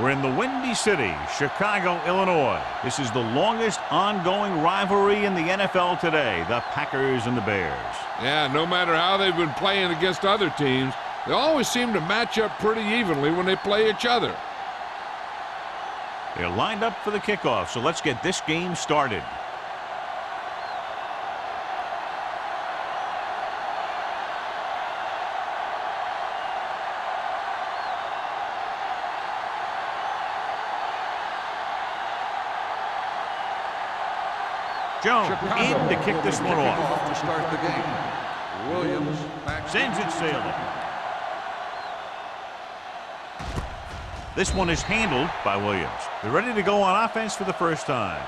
We're in the Windy City, Chicago, Illinois. This is the longest ongoing rivalry in the NFL today, the Packers and the Bears. Yeah, no matter how they've been playing against other teams, they always seem to match up pretty evenly when they play each other. They're lined up for the kickoff, so let's get this game started. Jones in to kick this one off. To start the game. Williams Sends it sailing. This one is handled by Williams. They're ready to go on offense for the first time.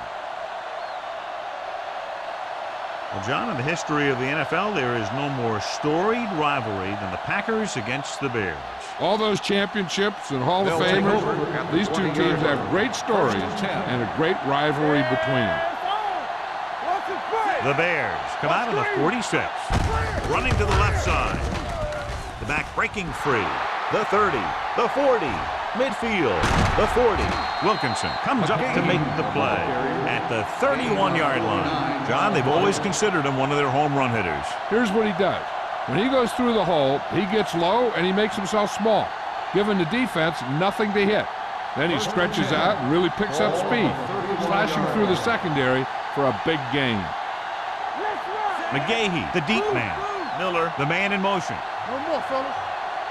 Well, John, in the history of the NFL, there is no more storied rivalry than the Packers against the Bears. All those championships and Hall of Famers, these two teams have great stories and a great rivalry between them. The Bears come out on the 46, running to the left side. The back breaking free. The 30, the 40, midfield, the 40. Wilkinson comes up to make the play at the 31-yard line. John, they've always considered him one of their home run hitters. Here's what he does. When he goes through the hole, he gets low and he makes himself small, giving the defense nothing to hit. Then he stretches out and really picks up speed, slashing through the secondary for a big gain. McGahee, the deep man. Miller, the man in motion. No more, fellas.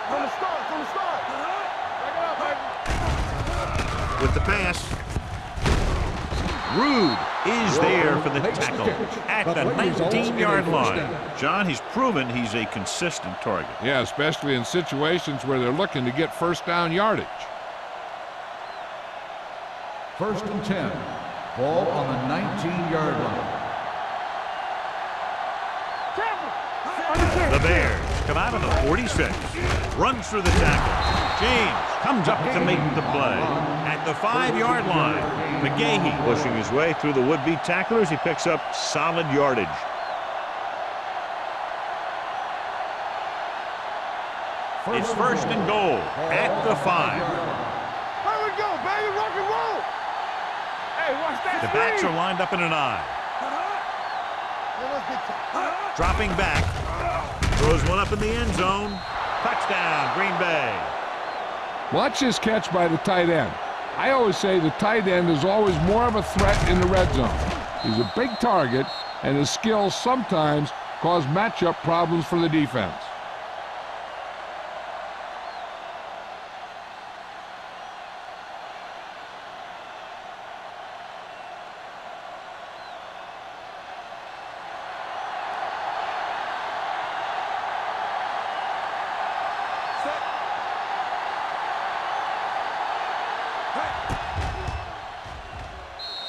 From the start, from the start. Back it up, baby. With the pass. Rude is there for the tackle at the 19-yard line. John, he's proven he's a consistent target. Yeah, especially in situations where they're looking to get first down yardage. 1st and 10. Ball on the 19-yard line. The Bears come out of the 46. Runs through the tackle. James comes up to make the play at the 5-yard line. McGahee pushing his way through the would-be tacklers. He picks up solid yardage. It's 1st and goal at the 5. Here we go, baby. Rock and roll. Hey, watch that. The backs are lined up in an eye. Dropping back. Throws one up in the end zone. Touchdown, Green Bay. Watch this catch by the tight end. I always say the tight end is always more of a threat in the red zone. He's a big target, and his skills sometimes cause matchup problems for the defense.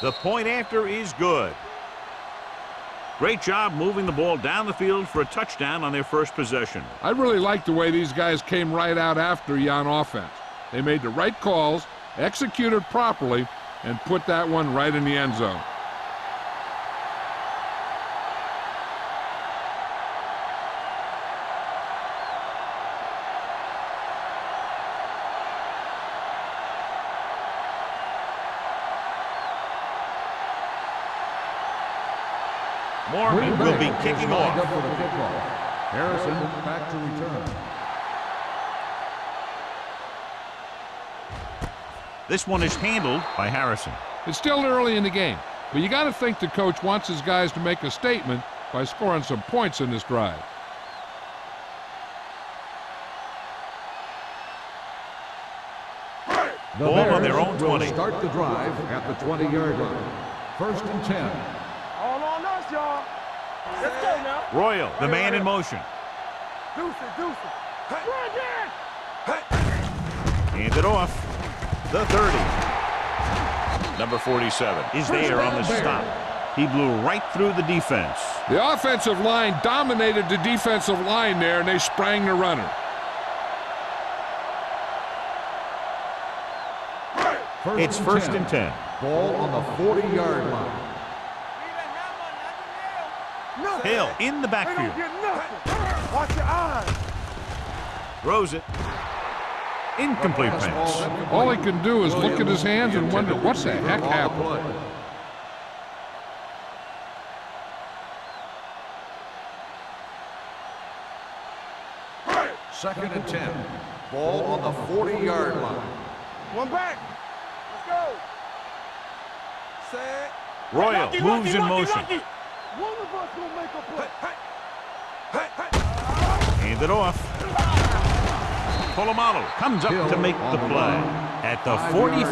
The point after is good. Great job moving the ball down the field for a touchdown on their first possession. I really like the way these guys came right out after you on offense. They made the right calls, executed properly, and put that one right in the end zone. Morgan will be kicking off. Harrison back to return. This one is handled by Harrison. It's still early in the game, but you got to think the coach wants his guys to make a statement by scoring some points in this drive. The Ball Bears on their own 20. will start the drive at the 20-yard line. 1st and 10. All on us, y'all. Let's go now. Royal, the man in motion. Deuce it, deuce it. Run again. Hand it off. The 30. Number 47 is there on the stop. He blew right through the defense. The offensive line dominated the defensive line there, and they sprang the runner. It's 1st and 10. Ball on the 40-yard line. Hill in the They backfield. don't get nothing. Watch your eyes. Throws it. Incomplete pass. All he can do is look at his hands and wonder what the heck happened. Second and 10. Ball on the 40-yard line. One back. Let's go. Set. Royal moves in motion. One of us will make a play. Hand it off. Polamalu comes up to make the play at the 45.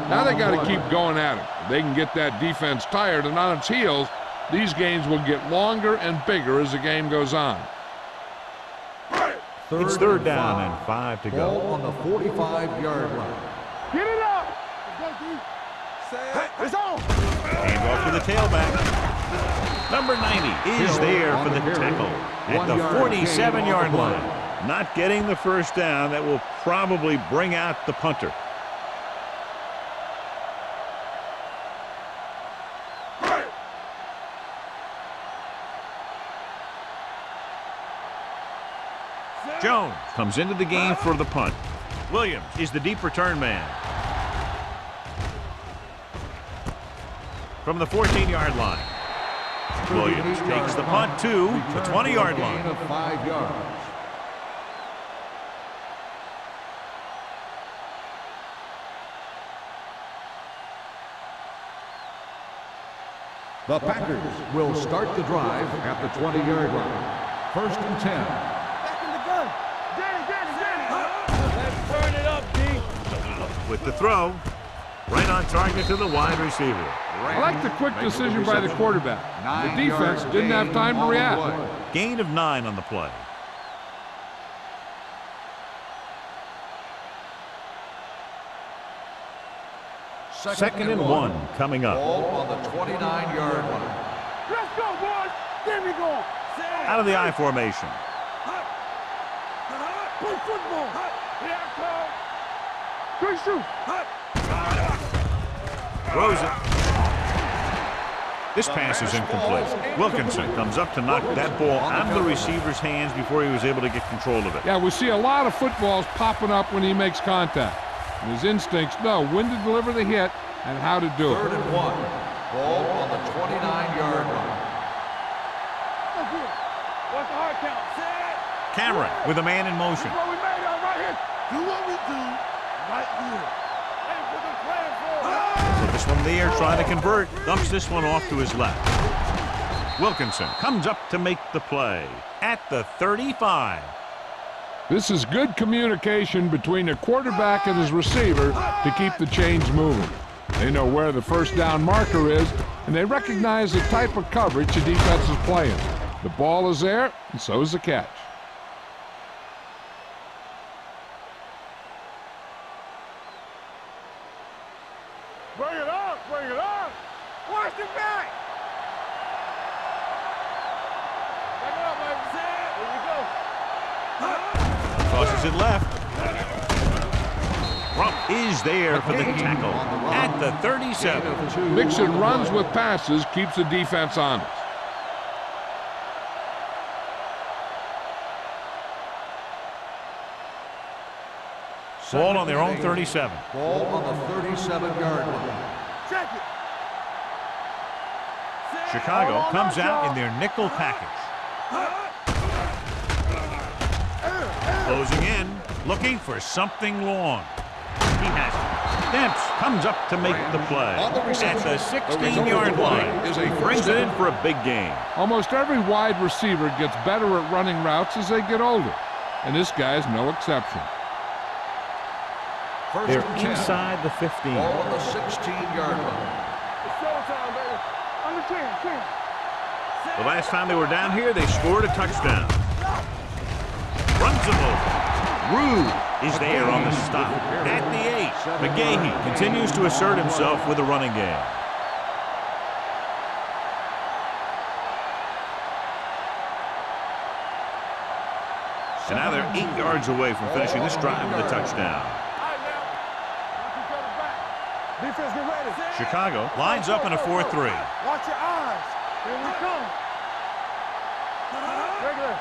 Now they got to keep going at it. If they can get that defense tired and on its heels, these games will get longer and bigger as the game goes on. It's third down and 5 to Ball go. on the 45-yard line. Get it up. It's on. Hand off to the tailback. Number 90 is there for the tackle at the 47-yard line. Not getting the first down. That will probably bring out the punter. Jones comes into the game for the punt. Williams is the deep return man. From the 14-yard line. Williams takes the punt to the 20-yard line. Gain of 5 yards. The Packers will start the drive at the 20-yard line. First and 10. Back in the gun. Danny. Let's turn it up, D. With the throw, right on target to the wide receiver. I like the quick decision by the quarterback. The defense didn't have time to react. Gain of 9 on the play. Second and 1 coming up. Ball on the 29-yard line. Let's go, boys. There we go. Out of the I formation. Play football. Here I come. Good shoot. Throws it. This pass is incomplete. Wilkinson comes up to knock that ball out of the receiver's hands before he was able to get control of it. Yeah, we see a lot of footballs popping up when he makes contact. And his instincts know when to deliver the hit and how to do Third it. and 1. Ball on the 29-yard line. What's the hard count? Cameron with a man in motion. What we made out right here. Do what we do right here. Hey, put the plan forward. Put this one in the air, trying to convert. Dumps this one off to his left. Wilkinson comes up to make the play at the 35. This is good communication between the quarterback and his receiver to keep the chains moving. They know where the first down marker is, and they recognize the type of coverage the defense is playing. The ball is there, and so is the catch. Bring it up, bring it up. Watch the back. Back it up, baby. There you go. Tosses it left. Rump is there for the tackle at the 37. Mixing runs with passes keeps the defense honest. Ball on their own 37. Ball on the 37-yard line. Check it. Chicago comes out in their nickel package. Closing in, looking for something long. He has it. Demps comes up to make the play at the 16-yard line. Brings it in for a big gain. Almost every wide receiver gets better at running routes as they get older, and this guy is no exception. First They're and 10. inside the 15. Ball on the 16-yard line. It's showtime, baby. On the 10. The last time they were down here, they scored a touchdown. Runs them over. Rude is there on the stop at the 8. McGahee continues to assert himself with a running game. And now they're 8 yards away from finishing this drive with a touchdown. Defense, get ready. Chicago lines up in a 4-3. Watch your eyes. Here we come. Regular.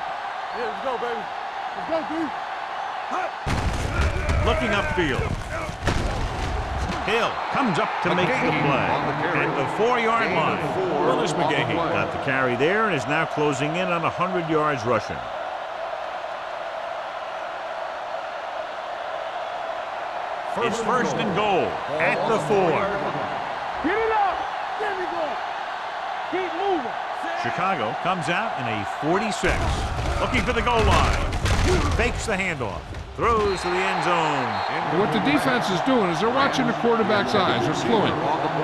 Yeah, let's go, baby. Let's go, dude. Looking upfield. Hill comes up to make the play at the 4-yard line. Willis McGahee got the carry there and is now closing in on 100 yards rushing. It's first and goal at the 4. Get it up. There we go. Keep moving. Chicago comes out in a 46. Looking for the goal line. Fakes the handoff. Throws to the end zone. What the defense is doing is they're watching the quarterback's eyes. They're slewing.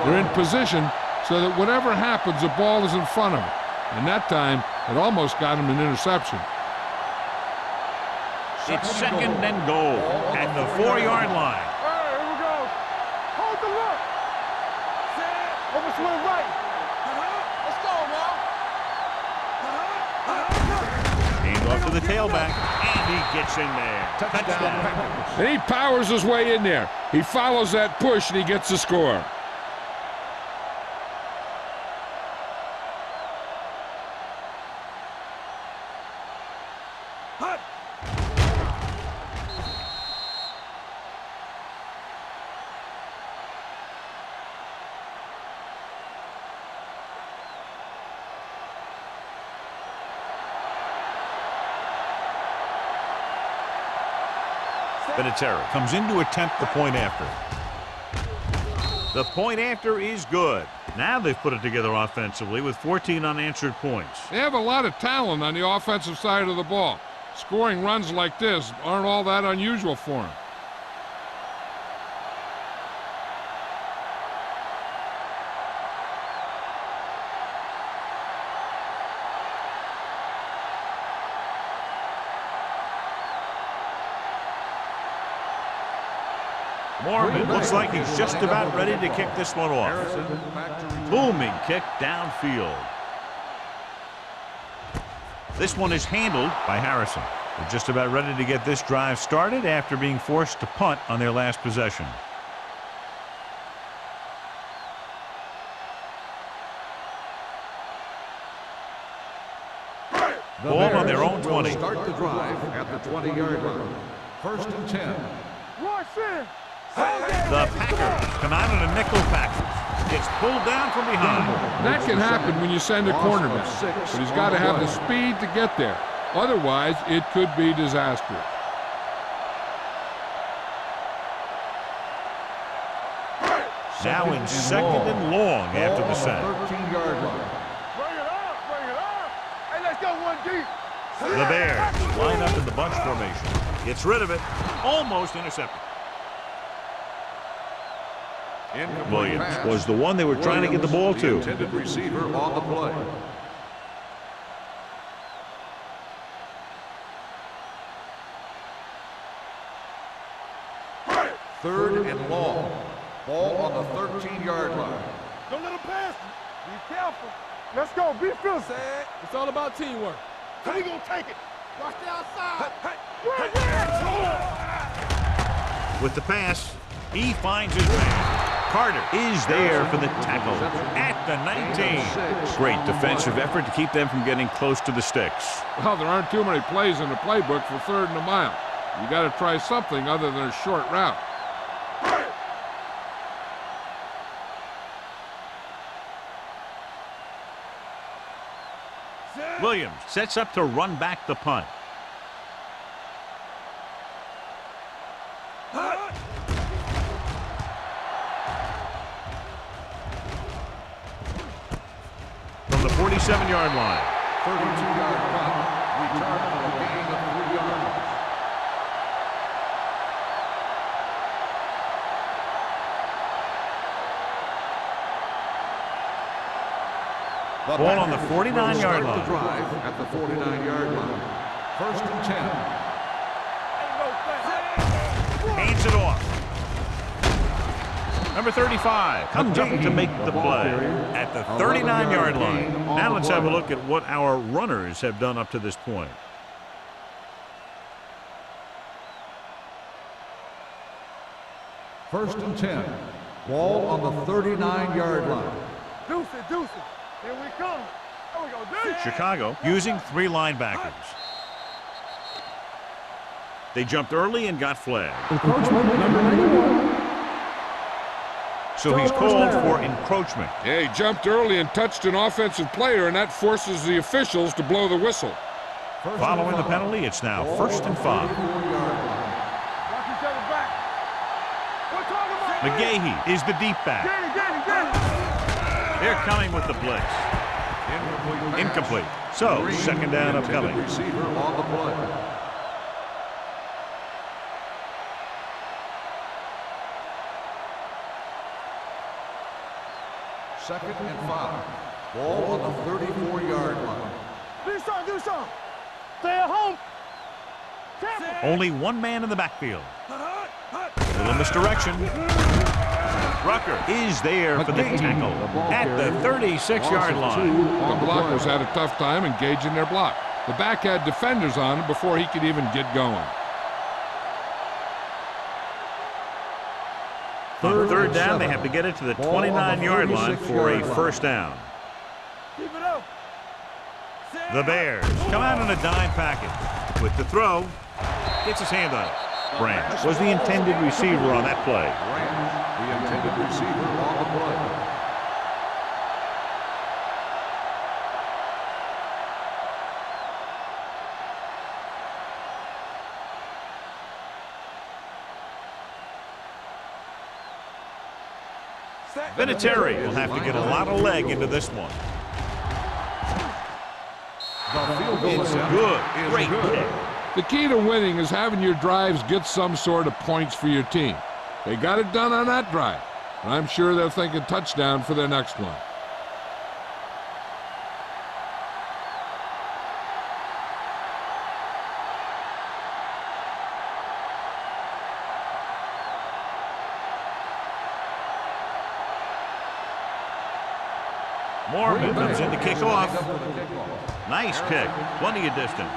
They're in position so that whatever happens, the ball is in front of them. And that time, it almost got him an interception. It's second and goal at the 4-yard line. All right, here we go. Hold the look. Over to the right. Let's go, now. Hand off to the tailback, and he gets in there. Touchdown. And he powers his way in there. He follows that push, and he gets the score. Vinatieri comes in to attempt the point after. The point after is good. Now they've put it together offensively with 14 unanswered points. They have a lot of talent on the offensive side of the ball. Scoring runs like this aren't all that unusual for them. Mormon looks like he's just about ready to kick this one off. Booming kick downfield. This one is handled by Harrison. They're just about ready to get this drive started after being forced to punt on their last possession. Ball on their own 20. Start the drive at the 20-yard line. First and 10. Rush in. The Packers come out in a nickel package. Gets pulled down from behind. That can happen when you send a cornerback, but he's got to have the speed to get there. Otherwise, it could be disastrous. Now in second and long after the sack. 13-yard line. Bring it up. Bring it up. Hey, let's go one deep. The Bears line up in the bunch formation. Gets rid of it. Almost intercepted. Williams was the one they were trying to get the ball to. Intended receiver on the play. Third and long. Ball on the 13-yard line. Don't let him pass. Be careful. Let's go. Be fearless. It's all about teamwork. How you gonna take it? Watch the outside. With the pass, he finds his man. Carter is there for the tackle at the 19. Great defensive effort to keep them from getting close to the sticks. Well, there aren't too many plays in the playbook for third and a mile. You got to try something other than a short route. Williams sets up to run back the punt. From the 47-yard line. 32-yard punt. Return for a gain of 3 yards. Ball on the 49-yard line. The drive at the 49-yard line. First and 10. Hands it off. Number 35 comes up to make the play at the 39-yard line. Now let's have a look at what our runners have done up to this point. First and 10. Ball on the 39-yard line. Deuce it, deuce it. Here we come. There we go. Deuce. Chicago using 3 linebackers. They jumped early and got flagged. Encroachment number 91. So he's called for encroachment. Yeah, he jumped early and touched an offensive player, and that forces the officials to blow the whistle. Following the penalty, it's now 1st and 5. McGahee is the deep back. They're coming with the blitz. Incomplete. So, second down upcoming. Receiver on the play. Second and 5. Ball on the 34-yard line. Do something. Stay at home. Only one man in the backfield. Little misdirection. Rucker is there for the tackle at the 36-yard line. The blockers had a tough time engaging their block. The back had defenders on him before he could even get going. On third down, they have to get it to the 29-yard line for a first down. Keep it up. The Bears come out on a dime package. With the throw, gets his hand on it. Branch was the intended receiver on that play. Branch, the intended receiver on the play. Vinatieri will have to get a lot of leg into this one. It's good. Great kick. The key to winning is having your drives get some sort of points for your team. They got it done on that drive, and I'm sure they're thinking touchdown for their next one. Morgan comes in to kick off. Nice kick. Plenty of distance.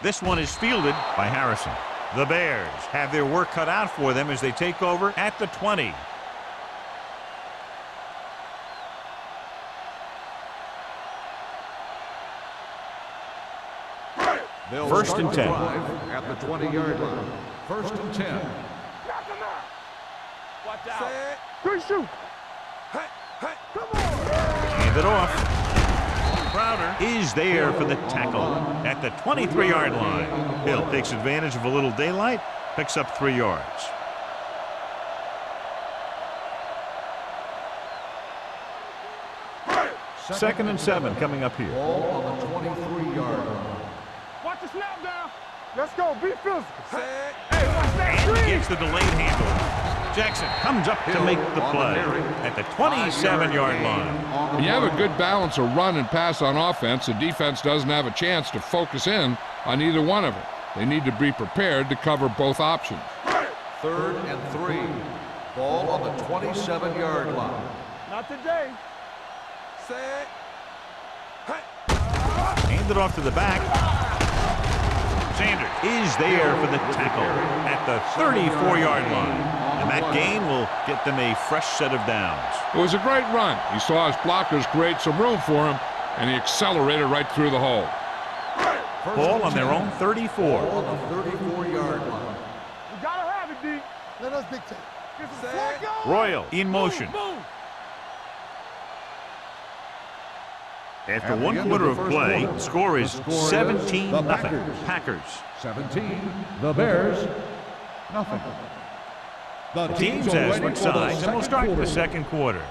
This one is fielded by Harrison. The Bears have their work cut out for them as they take over at the 20. First and 10. At the 20-yard line. First and 10. Watch out. Good shoot. Come on. Hand it off. Crowder is there for the tackle at the 23-yard line. Hill takes advantage of a little daylight, picks up 3 yards. Second and 7 coming up here. Ball on the 23-yard line. Watch the snap down. Let's go. Be physical. Hey, watch that And screen. he gets the delayed handle. Jackson comes up to make the play at the 27-yard line. When you have a good balance of run and pass on offense, the defense doesn't have a chance to focus in on either one of them. They need to be prepared to cover both options. Third and 3. Ball on the 27-yard line. Not today. Set. Hand it off to the back. Sanders is there for the tackle at the 34-yard line. And that gain will get them a fresh set of downs. It was a great run. He saw his blockers create some room for him, and he accelerated right through the hole. Ball on their own 34. Ball on the 34-yard line. We gotta have it, D. Let us dictate. Set. Royal in motion. Move. After 1 quarter of play, the score is 17-0. Packers. 17. The Bears. Nothing. The teams as switch sides, and we'll start the second quarter.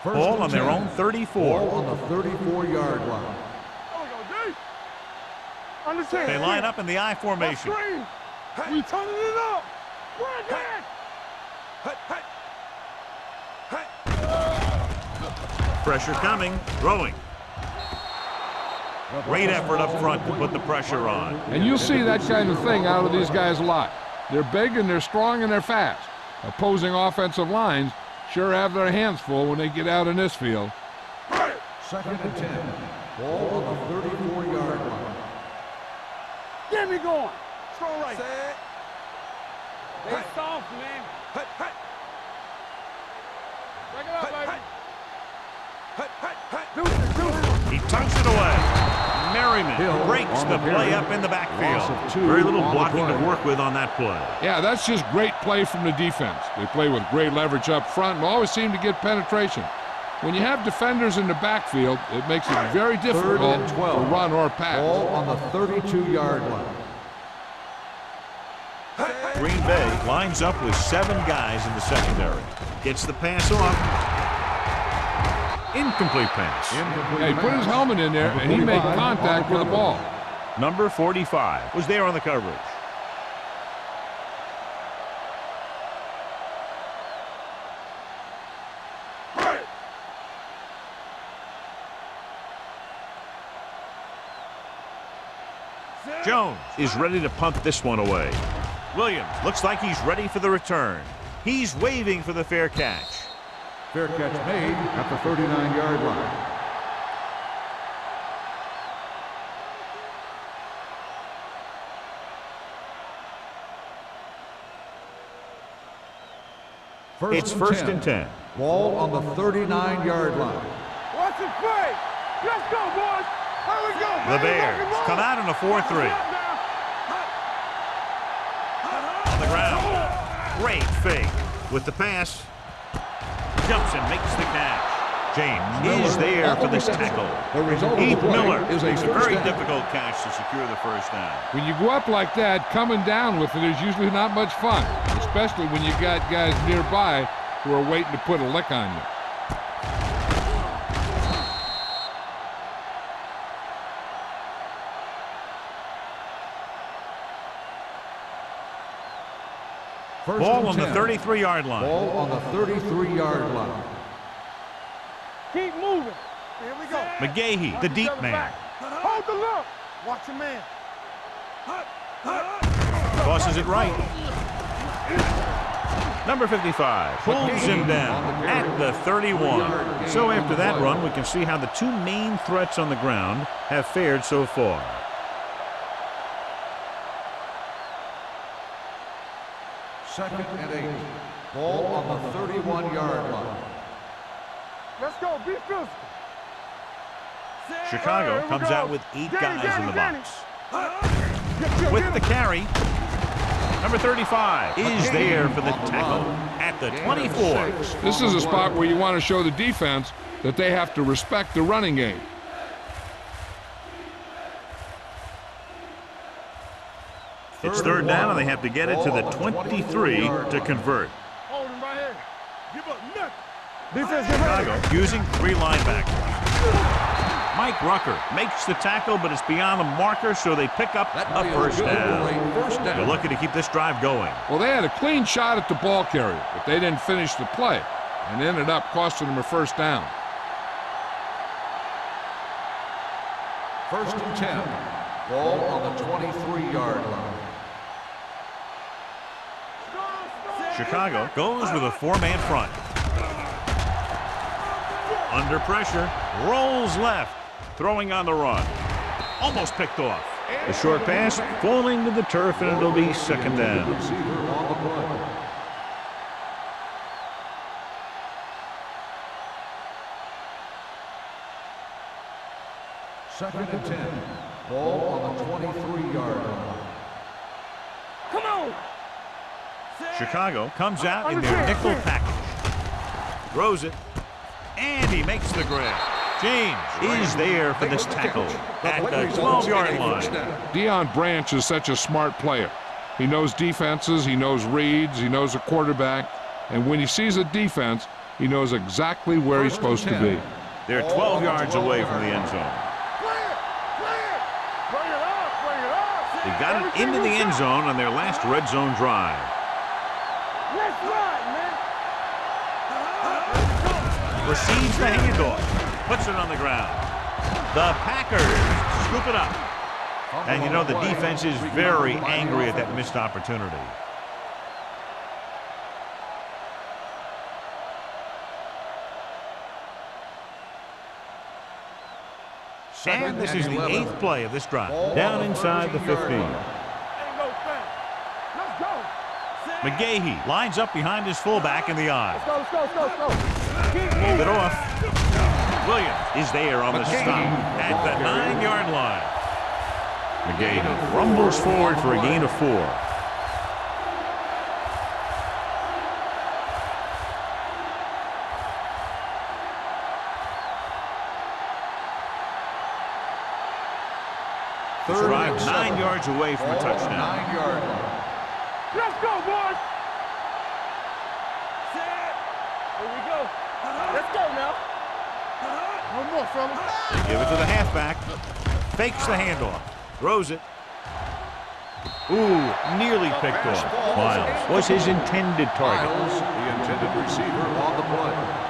Ball on their own 34. Ball on the 34-yard line. There we go, D. Understand. They line up in the I formation. We turning it up. We're again. Pressure coming, throwing. Great effort up front to put the pressure on. And you'll see that kind of thing out of these guys a lot. They're big and they're strong and they're fast. Opposing offensive lines sure have their hands full when they get out in this field. Second and 10. Ball on the 34-yard line. Get me going. Strong right. Set. They soft, man. Break it up, baby. He tucks it away. Merriman Hill breaks on the the play carry. up in the backfield. Loss of 2 Very little on the blocking to play. work with on that play. Yeah, that's just great play from the defense. They play with great leverage up front and always seem to get penetration. When you have defenders in the backfield, it makes it very difficult to 12. run or pass. Ball on the 32-yard line. Green Bay lines up with 7 guys in the secondary. Gets the pass off. Incomplete pass. Hey, put his helmet in there, and he made contact with the ball. Number 45 was there on the coverage. Jones is ready to punt this one away. Williams looks like he's ready for the return. He's waving for the fair catch. Fair catch made at the 39-yard line. It's first and 10. Ball on the 39-yard line. Watch it play. Let's go, boys. Here we go. The Bears come out in a 4-3. On the ground. Great fake. With the pass. Jumps and makes the catch. James is there for this tackle. Heath Miller is makes a first very down. difficult catch to secure the first down. When you go up like that, coming down with it is usually not much fun, especially when you got guys nearby who are waiting to put a lick on you. First Ball and on the 10. 33-yard line. Ball on the 33-yard line. Keep moving. Here we go. McGahee, the deep man. Hold the look. Watch your man. Tosses it right. Number 55 pulls him down at the 31. So after that run, we can see how the 2 main threats on the ground have fared so far. Second and 8. Ball on the 31-yard line. Let's go. Be physical. Chicago comes out with 8 guys in the box. With the carry, number 35 is there for the tackle at the 24. This is a spot where you want to show the defense that they have to respect the running game. It's third down, and they have to get it to the 23 to convert. Hold him right here. Give up nothing. Defense, get Chicago ready. using 3 linebackers. Mike Rucker makes the tackle, but it's beyond the marker, so they pick up a first down. They're looking to keep this drive going. Well, they had a clean shot at the ball carrier, but they didn't finish the play and ended up costing them a first down. First and 10. Ball on the 23-yard line. Chicago goes with a 4-man front. Under pressure, rolls left, throwing on the run. Almost picked off. The short pass falling to the turf, and it'll be second down. Receiver on the play. Second and 10. Ball on the 23-yard line. Come on. Chicago comes out in their nickel package. Throws it, and he makes the grab. James is there for this tackle at the 12-yard line. Deion Branch is such a smart player. He knows defenses, he knows reads, he knows a quarterback, and when he sees a defense, he knows exactly where he's supposed to be. They're 12 yards away from the end zone. Bring it up. Bring it up. They got it into the end zone on their last red zone drive. Let's ride, man. Receives the handoff, puts it on the ground. The Packers scoop it up. And you know the defense is very angry at that missed opportunity. And this is the 8th play of this drive. Down inside the 15. Ain't no thing. Let's go. McGahee lines up behind his fullback in the eye. Let's go. Keep Moved moving. it off. Williams is there on the stop at the 9-yard line. McGahee rumbles forward for a gain of 4. Drive 9 yards away from a touchdown. 9-yard line. Let's go, boys. Set. Here we go. Let's go now. One more, fellas. They give it to the halfback. Fakes the handoff. Throws it. Ooh, nearly picked off. Miles was his intended target. Miles, the intended receiver on the play.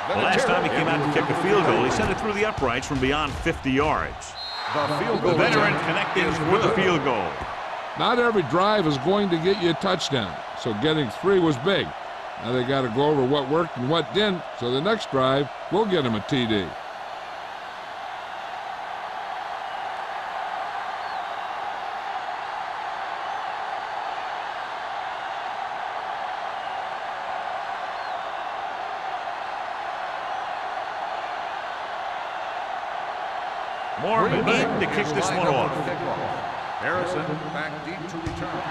The last time he came out to kick a field goal, he sent it through the uprights from beyond 50 yards. The veteran connecting with the field goal. Not every drive is going to get you a touchdown, so getting 3 was big. Now they got to go over what worked and what didn't, so the next drive will get him a TD. More McGahee to kick this one off. Harrison back deep to return.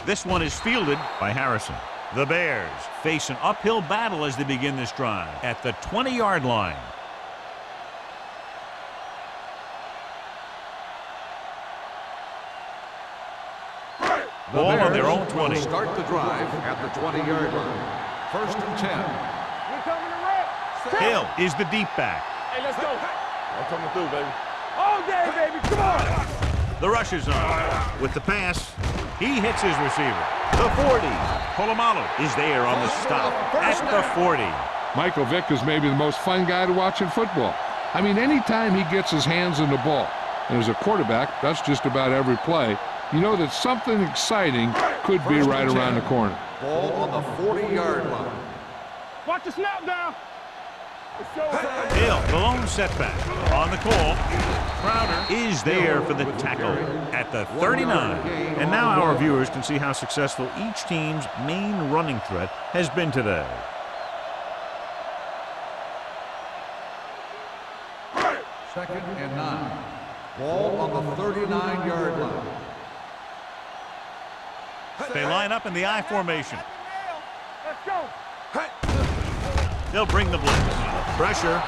This one is fielded by Harrison. The Bears face an uphill battle as they begin this drive at the 20-yard line. Ball on their own 20. Start the drive at the 20-yard line. 1st and 10. We're coming to red. Hill is the deep back. Hey, let's go. I'm coming through, baby. All day, baby. Come on. The rush is on. With the pass, he hits his receiver. The 40. Polamalu is there on the stop at the 40. Michael Vick is maybe the most fun guy to watch in football. I mean, anytime he gets his hands on the ball, and as a quarterback, that's just about every play, you know that something exciting could be right around the corner. Ball on the 40-yard line. Watch the snap down. Hill, the lone setback. On the call, Crowder is there for the tackle at the 39. And now our viewers can see how successful each team's main running threat has been today. Second and 9. Ball on the 39-yard line. They line up in the I formation. Let's go. They'll bring the blitz. Pressure.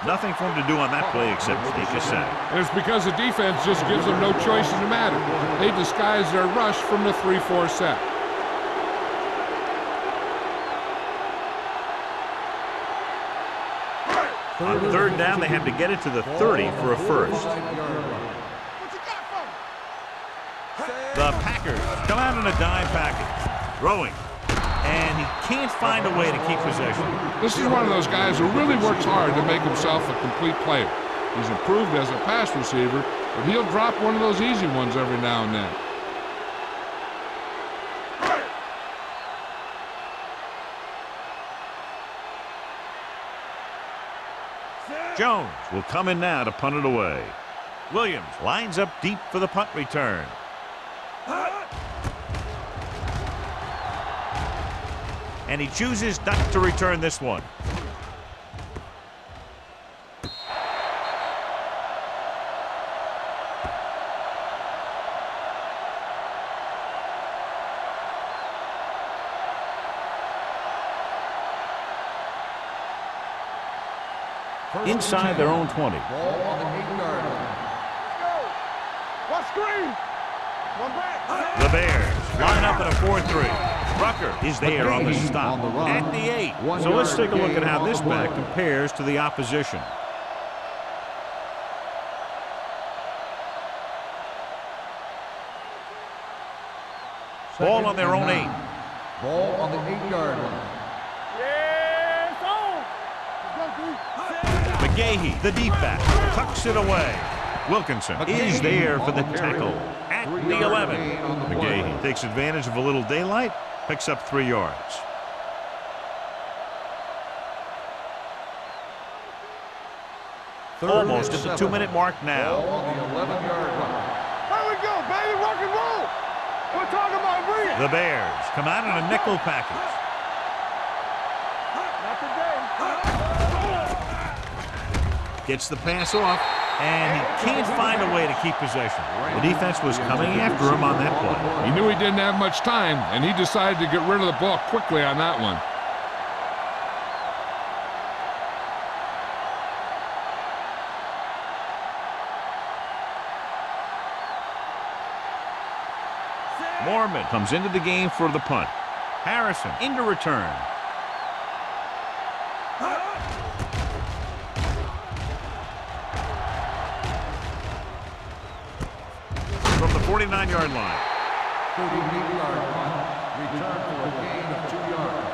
Nothing for him to do on that play except take a sack. And it's because the defense just gives them no choice in the matter. They disguise their rush from the 3-4 set. On 3rd down, they have to get it to the 30 for a first. The Packers come out in a dime package. Throwing. And he can't find a way to keep possession. This is one of those guys who really works hard to make himself a complete player. He's improved as a pass receiver, but he'll drop one of those easy ones every now and then. Jones will come in now to punt it away. Williams lines up deep for the punt return. And he chooses not to return this one. Inside their own 20. Ball on the 8-yard line. What screen? One back. The Bears line up in a 4-3. Rucker is there on the stop at the 8. So let's take a look at how this back compares to the opposition. Ball on their own 8. Ball on the 8-yard line. Yeah, it's on. McGahee, the deep back, tucks it away. Wilkinson is there for the tackle at the 11. McGahee takes advantage of a little daylight, picks up 3 yards. Almost at the 2-minute mark now. Ball on the 11-yard line. Here we go, baby. Rock and roll. We're talking about breathe. The Bears come out in a nickel package. Not today. Gets the pass off, and he can't find a way to keep possession. The defense was coming after him on that play. He knew he didn't have much time, and he decided to get rid of the ball quickly on that one. Mormon comes into the game for the punt. Harrison into return. From the 49-yard line. 38-yard line. Return for a gain of 2 yards.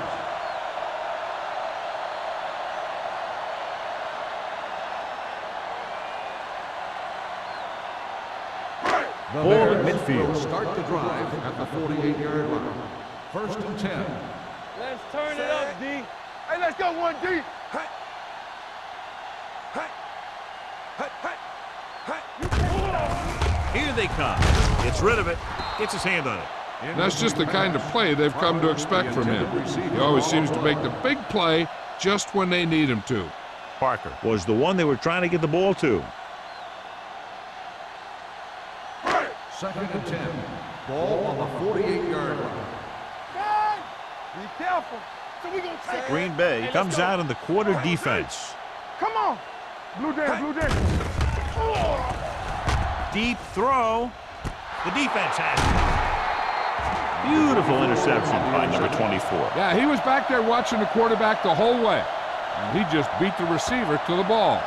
The Ball at Bears midfield. will start the drive at the 48-yard line. 1st and 10. Let's turn it up, D. Hey, let's go, 1D. Hey. Hey. Hey. Hey. Hey. Here they come. Gets rid of it. Gets his hand on it. That's just the kind of play they've come to expect from him. He always seems to make the big play just when they need him to. Parker was the one they were trying to get the ball to. 2nd and 10. Ball on the 48-yard line. Guys, be careful. So we gonna take Green Bay comes out in the quarter defense. Come on. Blue Dan, Blue Dan. Deep throw. The defense has it. Beautiful interception by number 24. Yeah, he was back there watching the quarterback the whole way, and he just beat the receiver to the ball.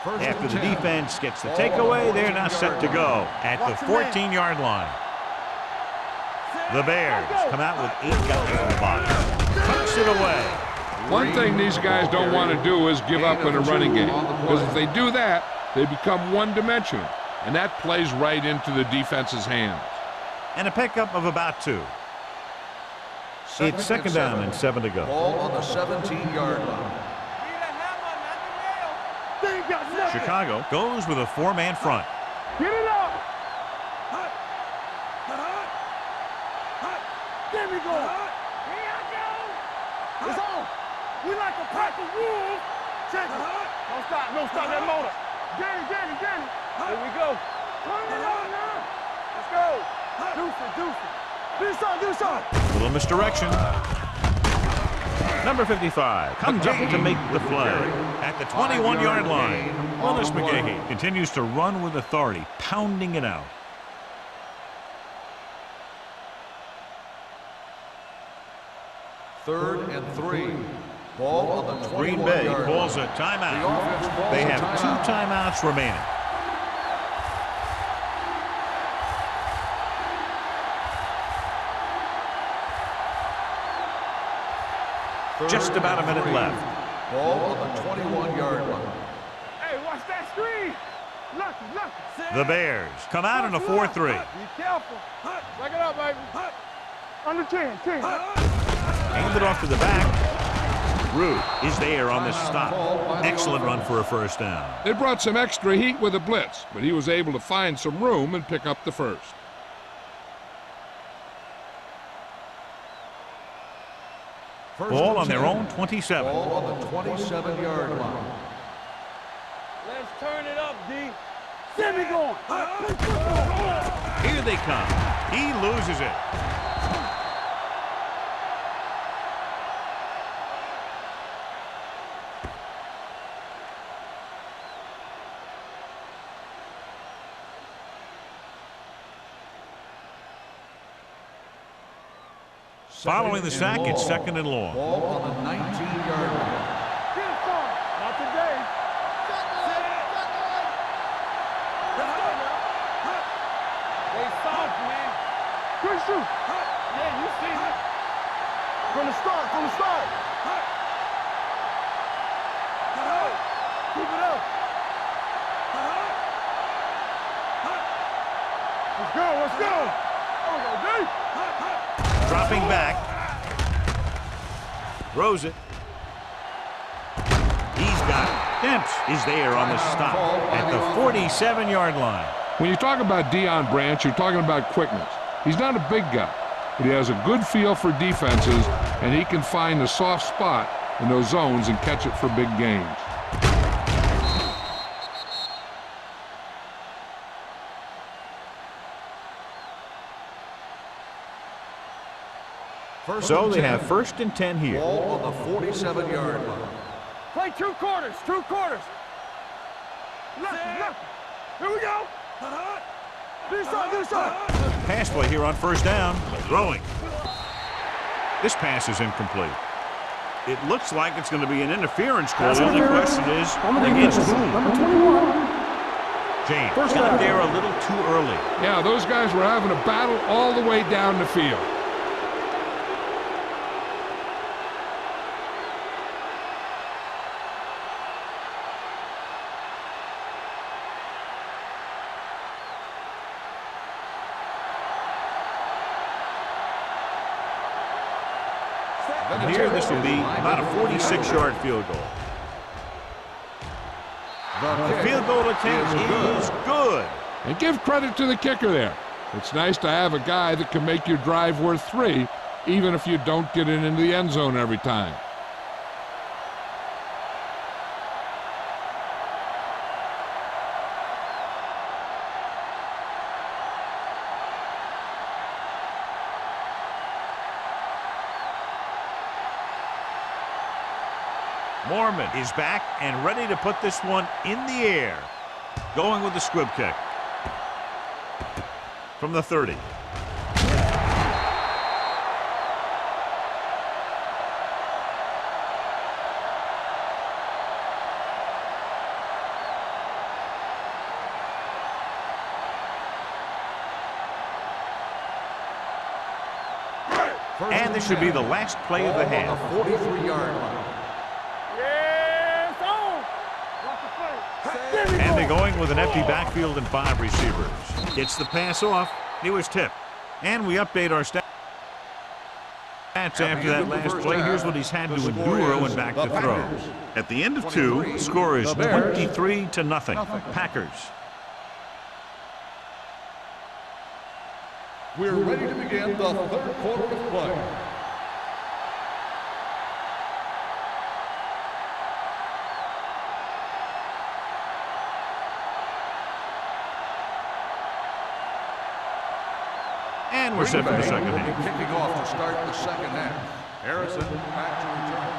After the defense gets the takeaway, they're now set to go at the 14-yard line. The Bears come out with 8 guys in the box. Tucks it away. One thing these guys don't want to do is give up in a running game, because if they do that, they become one-dimensional, and that plays right into the defense's hands. And a pickup of about 2. It's 2nd down and 7 to go. Ball on the 17-yard line. Chicago goes with a 4-man front. Get it up. There we go. Here I go. It's on. We like a pack of wolves. Check it. Don't stop. Don't stop that motor. Get it. Here we go. Turn it on now. Let's go. Do something. Little misdirection. Number 55 comes up to make the play at the 21-yard line. Willis McGahee continues to run with authority, pounding it out. Third and 3. Ball on the 21-yard line. Green Bay calls a timeout. They have 2 timeouts remaining. Just about a minute left. Ball on the 21-yard line. Hey, watch that screen. Lucky. The Bears come out in a 4-3. Be careful. Back it up, baby. Under 10. Hand it off to the back. Root is there on this stop. Excellent run for a 1st down. They brought some extra heat with a blitz, but he was able to find some room and pick up the first. Ball on their own 27. Ball on the 27-yard line. Let's turn it up, D. Get me going. Here they come. He loses it. Following the sack, it's 2nd and long. Ball on the 19-yard line. Get it, son. Not today. They soft, man. Good shoot. Yeah, you see it. From the start. Dropping back. Throws it. He's got it. Demps is there on the stop at the 47-yard line. When you talk about Deion Branch, you're talking about quickness. He's not a big guy, but he has a good feel for defenses, and he can find the soft spot in those zones and catch it for big gains. So they have 1st and 10 here. Ball on the 47-yard line. Play 2 quarters, 2 quarters. Left. Here we go. This side. Pass play here on 1st down. Throwing. This pass is incomplete. It looks like it's going to be an interference call. The only question is, against whom? Number 21. James got there a little too early. Yeah, those guys were having a battle all the way down the field. And here this will be about a 46-yard field goal. The field goal attempt is good. And give credit to the kicker there. It's nice to have a guy that can make your drive worth 3, even if you don't get it into the end zone every time. Mormon is back and ready to put this one in the air. Going with the squib kick. From the 30. And this should be the last play of the half. 43-yard line. And they're going with an empty backfield and 5 receivers. Gets the pass off. He was tipped. And we update our stats after that last play. Here's what he's had to endure when back to throw. At the end of 2, the score is 23-0. Packers. We're ready to begin the 3rd quarter of play. And we're set for the second half. Kicking off to start the second half. Harrison back to return.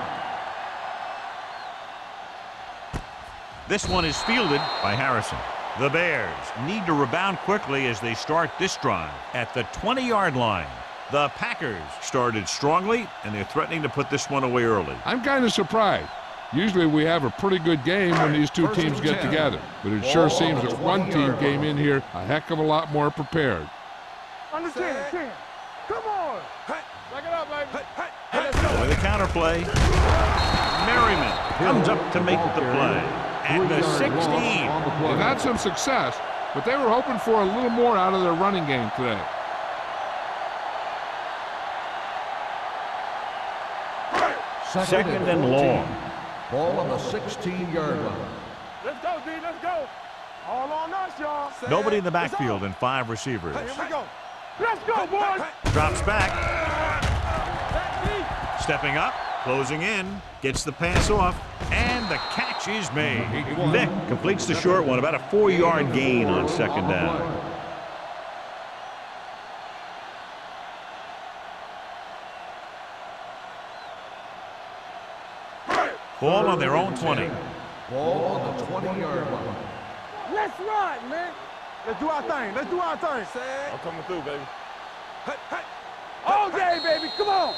This one is fielded by Harrison. The Bears need to rebound quickly as they start this drive at the 20-yard line. The Packers started strongly, and they're threatening to put this one away early. I'm kind of surprised. Usually we have a pretty good game when these two teams get together, but it sure seems that one team came in here a heck of a lot more prepared. Understand. Come on. Back it up, baby. With the counterplay, Merriman comes up to make the play at the 16. They've had some success, but they were hoping for a little more out of their running game today. Second and long. Ball on the 16-yard line. Let's go, D. Let's go. All on us, y'all. Nobody in the backfield and 5 receivers. Here we go. Let's go, boys. Drops back. Stepping up, closing in, gets the pass off, and the catch is made. Vick completes the short one, about a 4-yard gain on second down. Ball on their own 20. Ball on the 20-yard line. Let's ride, man. Let's do our thing. Let's do our thing. I'm coming through, baby. All day, baby. Come on.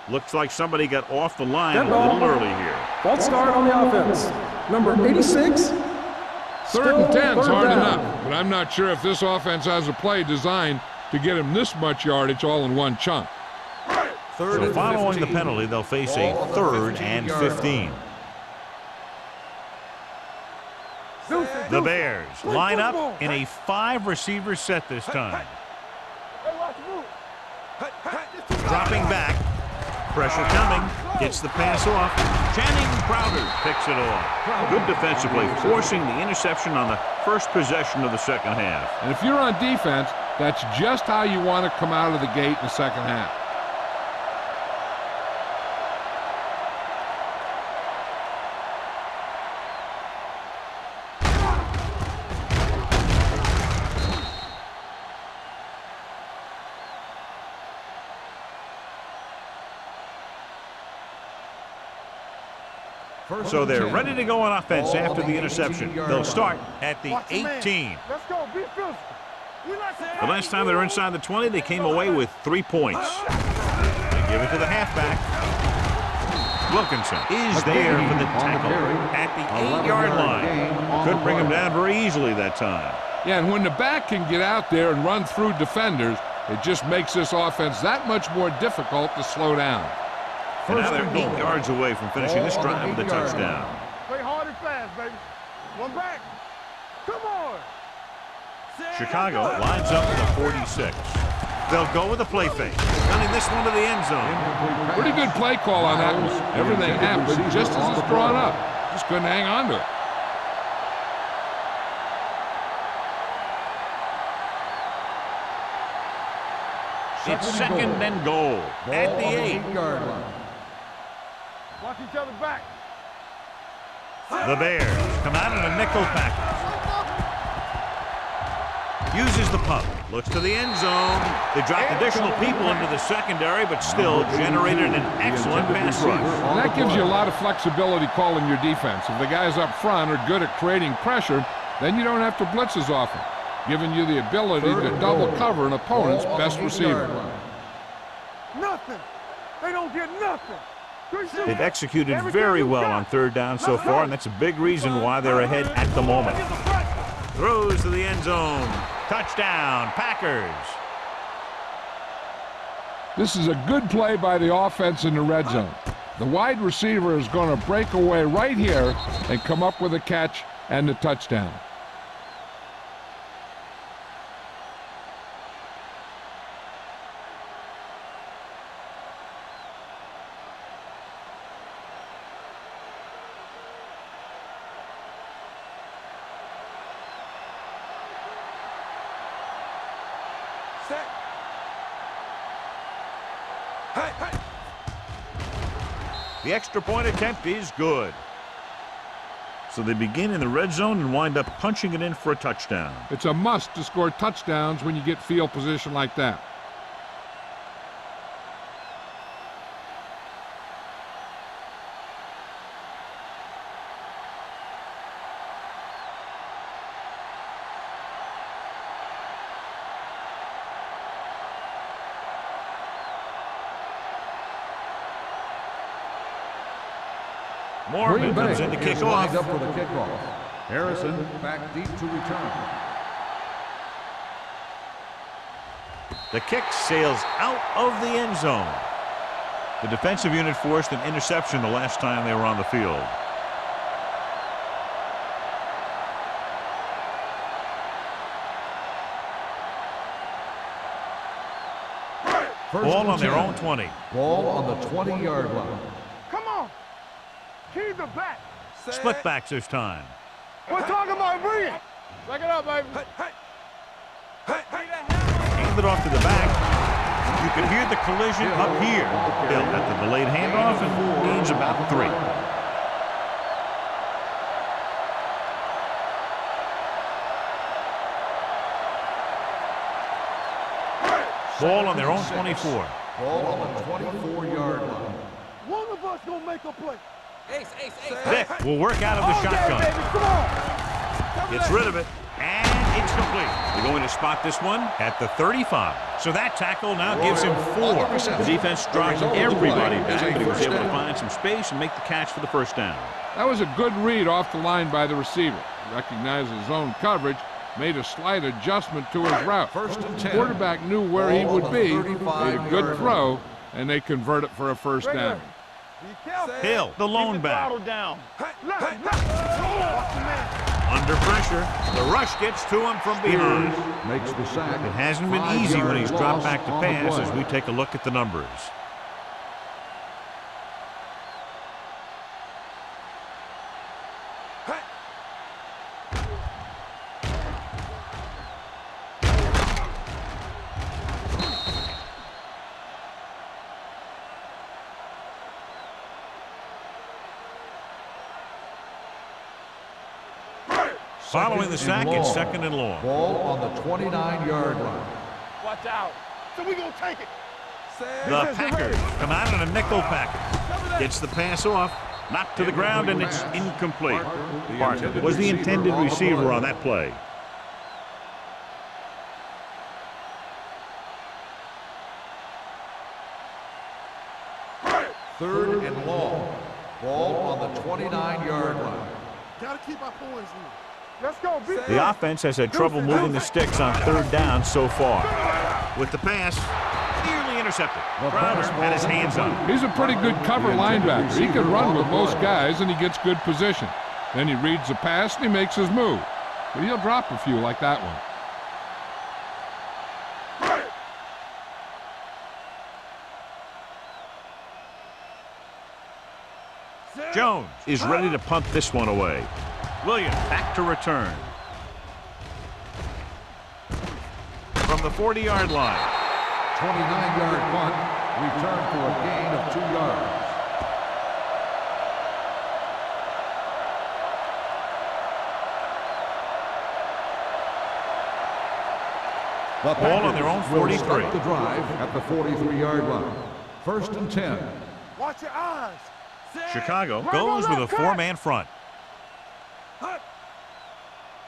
Looks like somebody got off the line a little early here. False start on the offense. Number 86. 3rd and 10 is hard enough, but I'm not sure if this offense has a play designed to get him this much yardage all in one chunk. So following the penalty, they'll face a 3rd and 15. The Bears line up in a 5-receiver set this time. Dropping back. Pressure coming. Gets the pass off. Channing Crowder picks it off. Good defensive play, forcing the interception on the first possession of the second half. And if you're on defense, that's just how you want to come out of the gate in the second half. So they're ready to go on offense after the interception. They'll start at the 18. Let's go. Be physical. We like to The last time they were inside the 20, they came away with 3 points. They give it to the halfback. Wilkinson is there for the tackle at the 8-yard line. Couldn't bring him down very easily that time. Yeah, and when the back can get out there and run through defenders, it just makes this offense that much more difficult to slow down. And now they're 8 yards away from finishing this drive with a touchdown. play hard and fast, baby. One back. Come on. Chicago lines up at the 46. They'll go with a play fake, running this one to the end zone. Pretty good play call on that one. Everything happened just as it's drawn up. Just couldn't hang on to it. It's second and goal at the 8-yard line. Watch each other back. The Bears come out in a nickel package. Uses the punt. Looks to the end zone. They dropped additional people into the secondary, but still generated an excellent pass rush. And that gives you a lot of flexibility calling your defense. If the guys up front are good at creating pressure, then you don't have to blitz as often, giving you the ability to double cover an opponent's best receiver. Nothing. They don't get nothing. They've executed very well on third down so far, and that's a big reason why they're ahead at the moment. Throws to the end zone. Touchdown, Packers. This is a good play by the offense in the red zone. The wide receiver is going to break away right here and come up with a catch and the touchdown. The extra point attempt is good. So they begin in the red zone and wind up punching it in for a touchdown. It's a must to score touchdowns when you get field position like that. Morgan comes in to kick off. Up for the kickoff. Harrison back deep to return. The kick sails out of the end zone. The defensive unit forced an interception the last time they were on the field. Ball on their own 20. Ball on the 20-yard line. Come on. Keep the back. Split backs this time. We're talking about bringing. Back it up, baby. Hand it off to the back. You can hear the collision up here. Hill at the delayed handoff and gains about 3. Ball on their own 24. Ball on the 24-yard line. One of us gonna make a play. Vick will work out of the shotgun. Baby, come on. Gets rid of it, and it's complete. They're going to spot this one at the 35. So that tackle now gives him 4. The defense drops everybody back, but he was able to find some space and make the catch for the first down. That was a good read off the line by the receiver. He recognized his zone coverage, made a slight adjustment to his route. First and 10. Quarterback knew where he would be, made a good throw, and they convert it for a first down. Be careful. Hill, the lone back. Down. Under pressure, the rush gets to him from behind. Makes the sack. It hasn't been easy when he's dropped back to pass as we take a look at the numbers. Following the sack, it's 2nd and long. Ball on the 29-yard line. Watch out. So we gonna take it. The Packers come out in a nickel package. Gets the pass off, knocked to the ground, and it's incomplete. Barton was the intended receiver on that play. Third and long. Ball on the 29-yard line. Gotta keep our points in. Let's go, big. The offense has had trouble moving the sticks on 3rd down so far. With the pass, nearly intercepted. Crowder had his hands on it. He's a pretty good cover linebacker. He can run with most guys, and he gets good position. Then he reads the pass, and he makes his move. But he'll drop a few like that one. Jones is ready to punt this one away. Williams back to return. From the 40-yard line. 29-yard punt. Return for a gain of 2 yards. The Ball on their own 43. Start the drive at the 43-yard line. 1st and 10. Watch your eyes. Chicago goes with a 4-man front.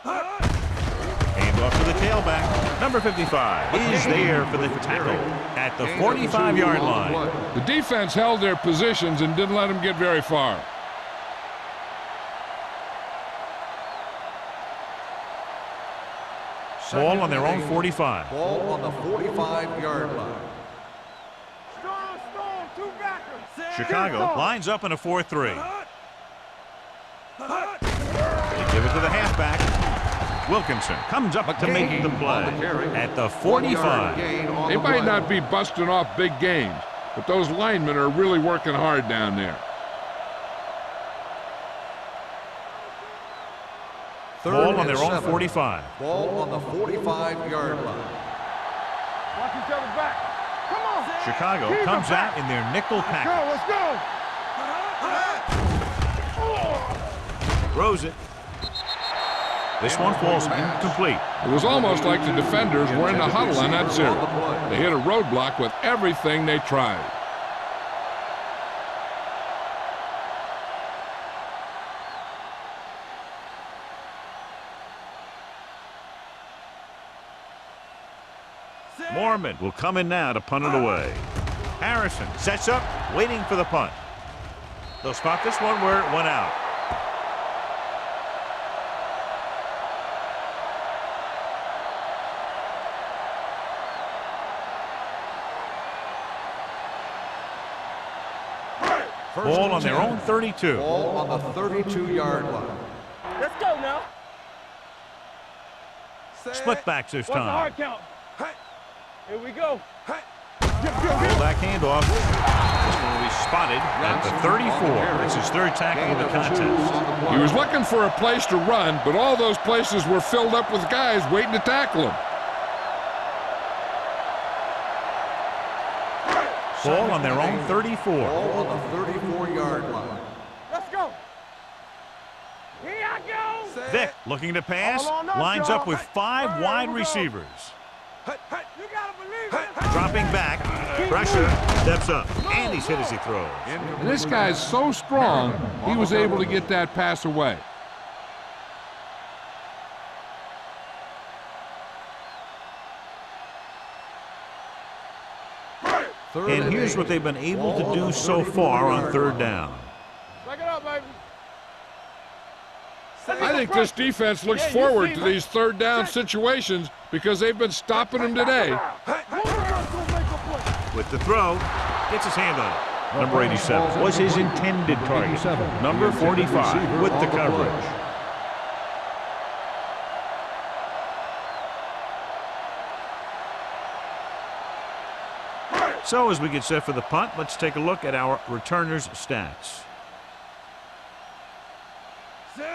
Hand off to the tailback. Number 55 is there for the tackle at the 45-yard line. The defense held their positions and didn't let them get very far. Ball on their own 45. Ball on the 45-yard line. Strong, two backers. Chicago lines up in a 4-3. They give it to the halfback. Wilkinson comes up to make the play at the 45. They might not be busting off big games, but those linemen are really working hard down there. Ball on their own 45. Ball on the 45-yard line. Watch each other back. Come on. Chicago Keep comes it back. out in their nickel package. Let's go. Throws it. This one falls incomplete. It was almost like the defenders were in the huddle on that series. They hit a roadblock with everything they tried. Mormon will come in now to punt it away. Harrison sets up, waiting for the punt. They'll spot this one where it went out. Ball on their own 32. Ball on the 32-yard line. Let's go now. Split backs this What's the time. hard count? Here we go. Fullback handoff. This one will be spotted at the 34. It's his third tackle of the contest. He was looking for a place to run, but all those places were filled up with guys waiting to tackle him. Ball on their own 34. Ball on the 34-yard line. Let's go. Here I go. Vick looking to pass, lines up with 5 wide receivers. You gotta believe it. Dropping back, pressure, steps up, and he's hit as he throws. And this guy's so strong, he was able to get that pass away. And here's what they've been able to do so far on third down. Back it up, baby. I think this defense looks forward to these third down situations because they've been stopping them today. With the throw, gets his hand on it. Number 87 was his intended target. Number 45 with the coverage. So as we get set for the punt, let's take a look at our returners' stats.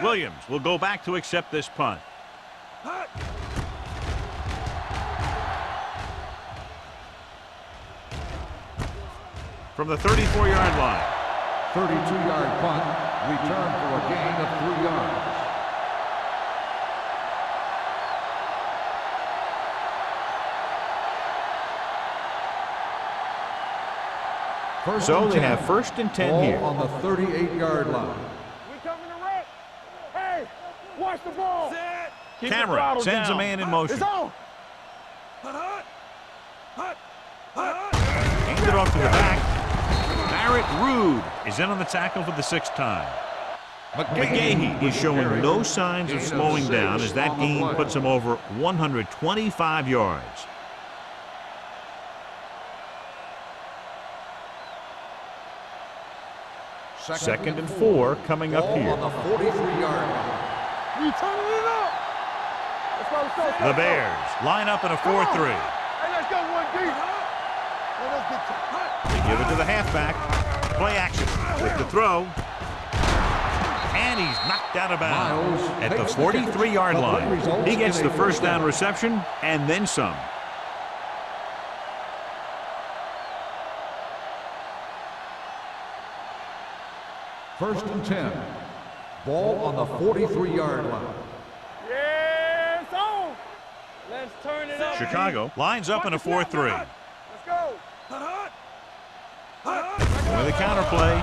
Williams will go back to accept this punt. From the 34-yard line. 32-yard punt, return for a gain of 3 yards. So they have 1st and 10 here. On the 38-yard line. We coming to wreck. Hey, watch the ball. Keep the Cameron throttle sends down. a man in motion. It's on. Hands it off to the back. Barrett Rude is in on the tackle for the 6th time. McGahee is showing no signs of slowing down as that gain puts him over 125 yards. Second and 4 coming up here. On the 43-yard line. We turning it up. Let's go, let's go. The Bears line up in a 4-3. Hey, let's go one deep. Hey, let's get to They give it to the halfback. Play action with the throw. And he's knocked out of bounds at the 43-yard line. He gets the 1st down reception and then some. First and 10. Ball on the 43-yard line. Yeah, it's on. Let's turn it up. Chicago lines up in a 4-3. Let's go. With a counter play.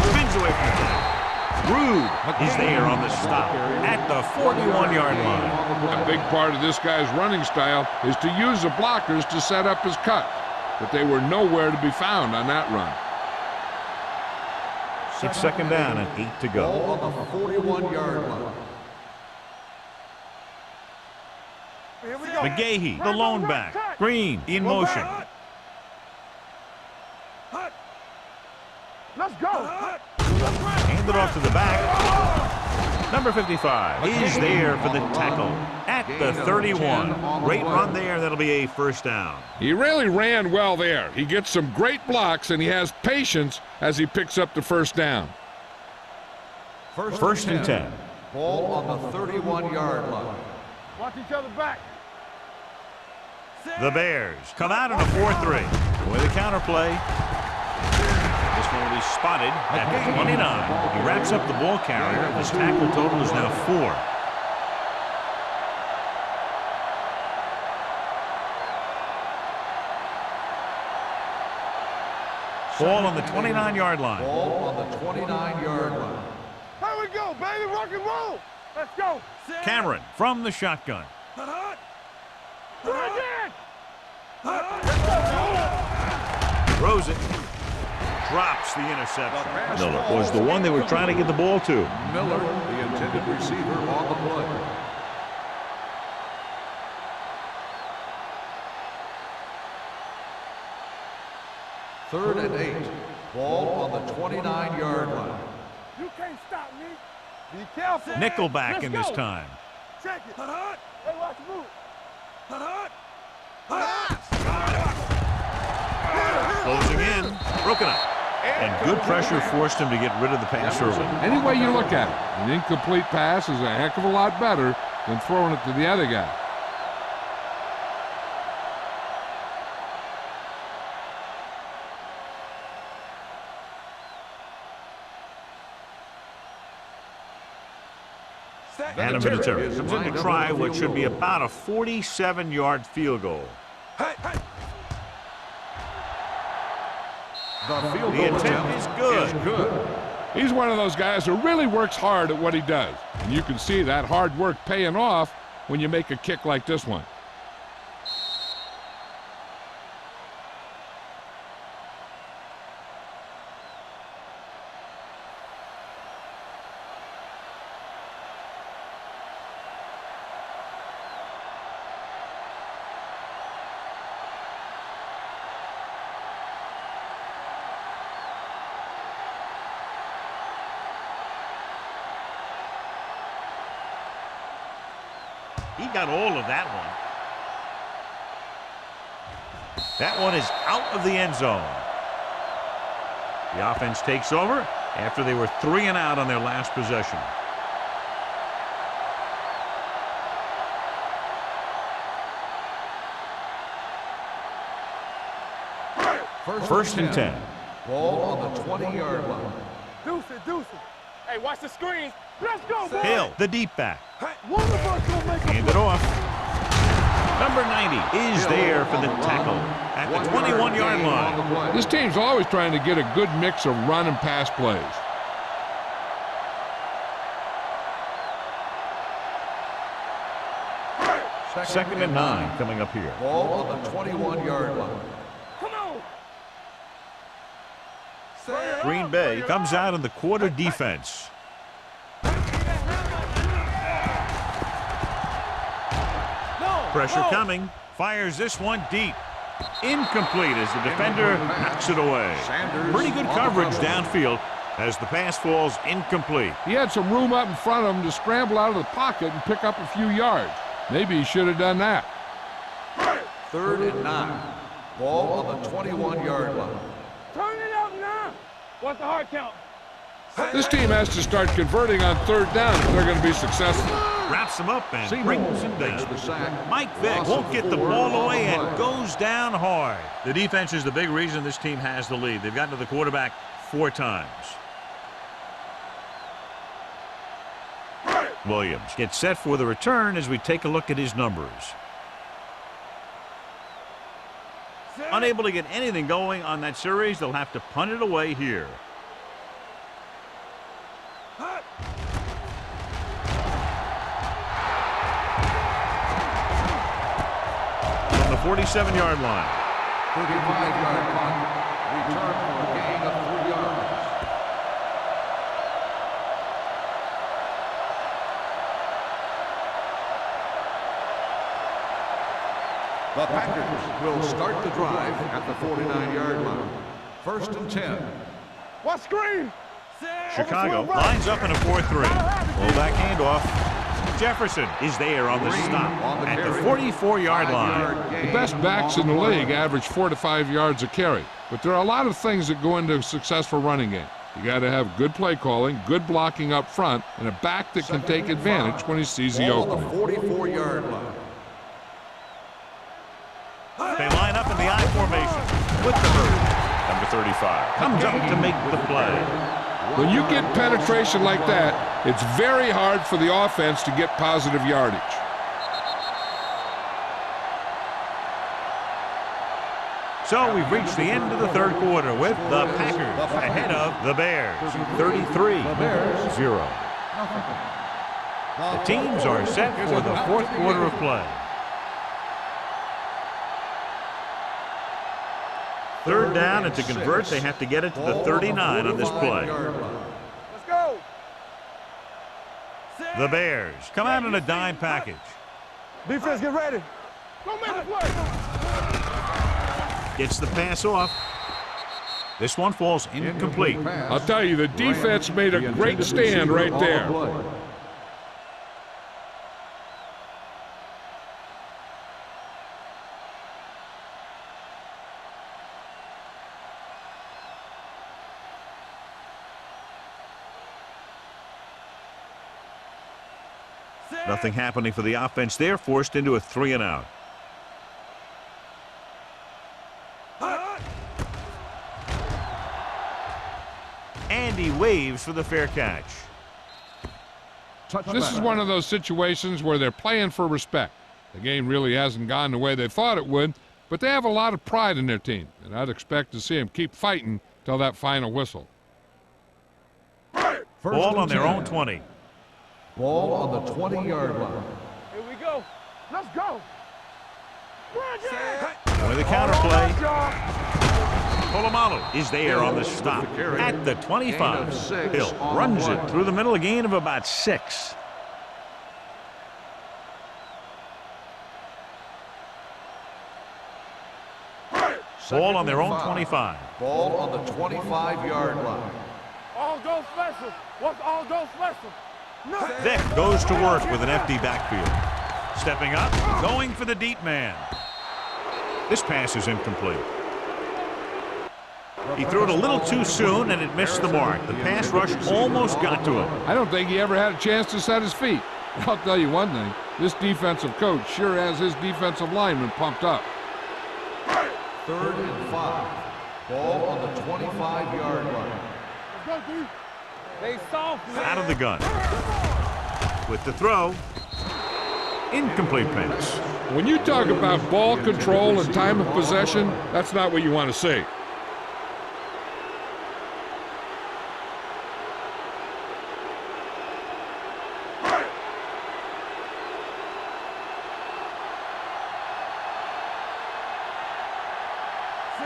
Spins away from the tackle. Rude is there on the stop at the 41-yard line. A big part of this guy's running style is to use the blockers to set up his cut, but they were nowhere to be found on that run. It's 2nd down and 8 to go. Ball on the 41-yard line. Here we go. McGahee, the lone back. Green in motion. Let's go. Hand it off to the back. Number 55 is there for the tackle at the 31. Great run there. That'll be a 1st down. He really ran well there. He gets some great blocks, and he has patience as he picks up the 1st down. First and 10. Ball on the 31-yard line. Watch each other back. The Bears come out in a 4-3 with a counter play. This one will be spotted at the 29. He wraps up the ball carrier. His tackle total is now 4. Ball on the 29-yard line. Ball on the 29-yard line. Here we go, baby. Rock and roll. Let's go. Cameron from the shotgun. Throws it. Drops the interception. Miller was the one they were trying to get the ball to. Miller, the intended receiver, on the play. Third and 8. Ball on the 29-yard line. You can't stop me. Be careful. Nickelback in this time. Check it. Hey, watch the move. Closing in. Broken up. And good pressure forced him to get rid of the pass early. Any way you look at it, an incomplete pass is a heck of a lot better than throwing it to the other guy. Adam Vinatieri comes in to try what should be about a 47-yard field goal. The attempt is good. He's one of those guys who really works hard at what he does. And you can see that hard work paying off when you make a kick like this one. He got all of that one. That one is out of the end zone. The offense takes over after they were 3 and out on their last possession. First and 10. Ball on the 20-yard line. Deuce it. Hey, watch the screens. Let's go, boy. Hill, the deep back. Hey, one of us gonna make a Hand it off. Number 90 is there for the tackle at the 21-yard line. This team's always trying to get a good mix of run and pass plays. Second and 9 coming up here. Ball on the 21-yard line. Come on. Green Bay comes out in the quarter defense. Pressure coming. Fires this one deep. Incomplete as the defender knocks it away. Pretty good coverage downfield as the pass falls incomplete. He had some room up in front of him to scramble out of the pocket and pick up a few yards. Maybe he should have done that. 3rd and 9. Ball on the 21-yard line. Turn it up now. What's the hard count? This team has to start converting on 3rd down if they're going to be successful. Wraps him up and brings him The down. sack. Mike Vick won't get the ball away and goes down hard. The defense is the big reason this team has the lead. They've gotten to the quarterback 4 times. Williams gets set for the return as we take a look at his numbers. Unable to get anything going on that series, they'll have to punt it away here. From the 47-yard line. 35-yard punt. Return for a gain of 3 yards. The Packers will start the drive at the 49-yard line. 1st and 10. What screen? Chicago lines up in a 4-3. Fullback handoff. Jefferson is there on the stop at the 44-yard line. The best backs in the league average 4 to 5 yards a carry. But there are a lot of things that go into a successful running game. You got to have good play calling, good blocking up front, and a back that can take advantage when he sees the opening. 44-yard line. They line up in the I formation with the hurry. Number 35 comes up to make the play. When you get penetration like that, it's very hard for the offense to get positive yardage. So we've reached the end of the 3rd quarter with the Packers ahead of the Bears, 33-0. The teams are set for the 4th quarter of play. 3rd down, and to convert, they have to get it to the 39 on this play. Let's go. The Bears come out in a dime package. Defense, get ready. Don't make it play. Gets the pass off. This one falls incomplete. I'll tell you, the defense made a great stand right there. Nothing happening for the offense there, forced into a 3 and out. And he waves for the fair catch. This is one of those situations where they're playing for respect. The game really hasn't gone the way they thought it would, but they have a lot of pride in their team, and I'd expect to see them keep fighting till that final whistle. Ball on their own 20. Ball on the 20-yard line. Here we go. Let's go. With the counter play. Polamalu is there on the stop at the 25. Hill runs it through the middle, a gain of about 6. Ball on their own 25. Ball on the 25-yard line. All go special. What's all go special? Vick goes to work with an empty backfield. Stepping up, going for the deep man. This pass is incomplete. He threw it a little too soon, and it missed the mark. The pass rush almost got to him. I don't think he ever had a chance to set his feet. I'll tell you one thing. This defensive coach sure has his defensive lineman pumped up. 3rd and 5. Ball on the 25-yard line. They soft, man. Out of the gun. With the throw. Incomplete pass. When you talk about ball control and time of possession, that's not what you want to see.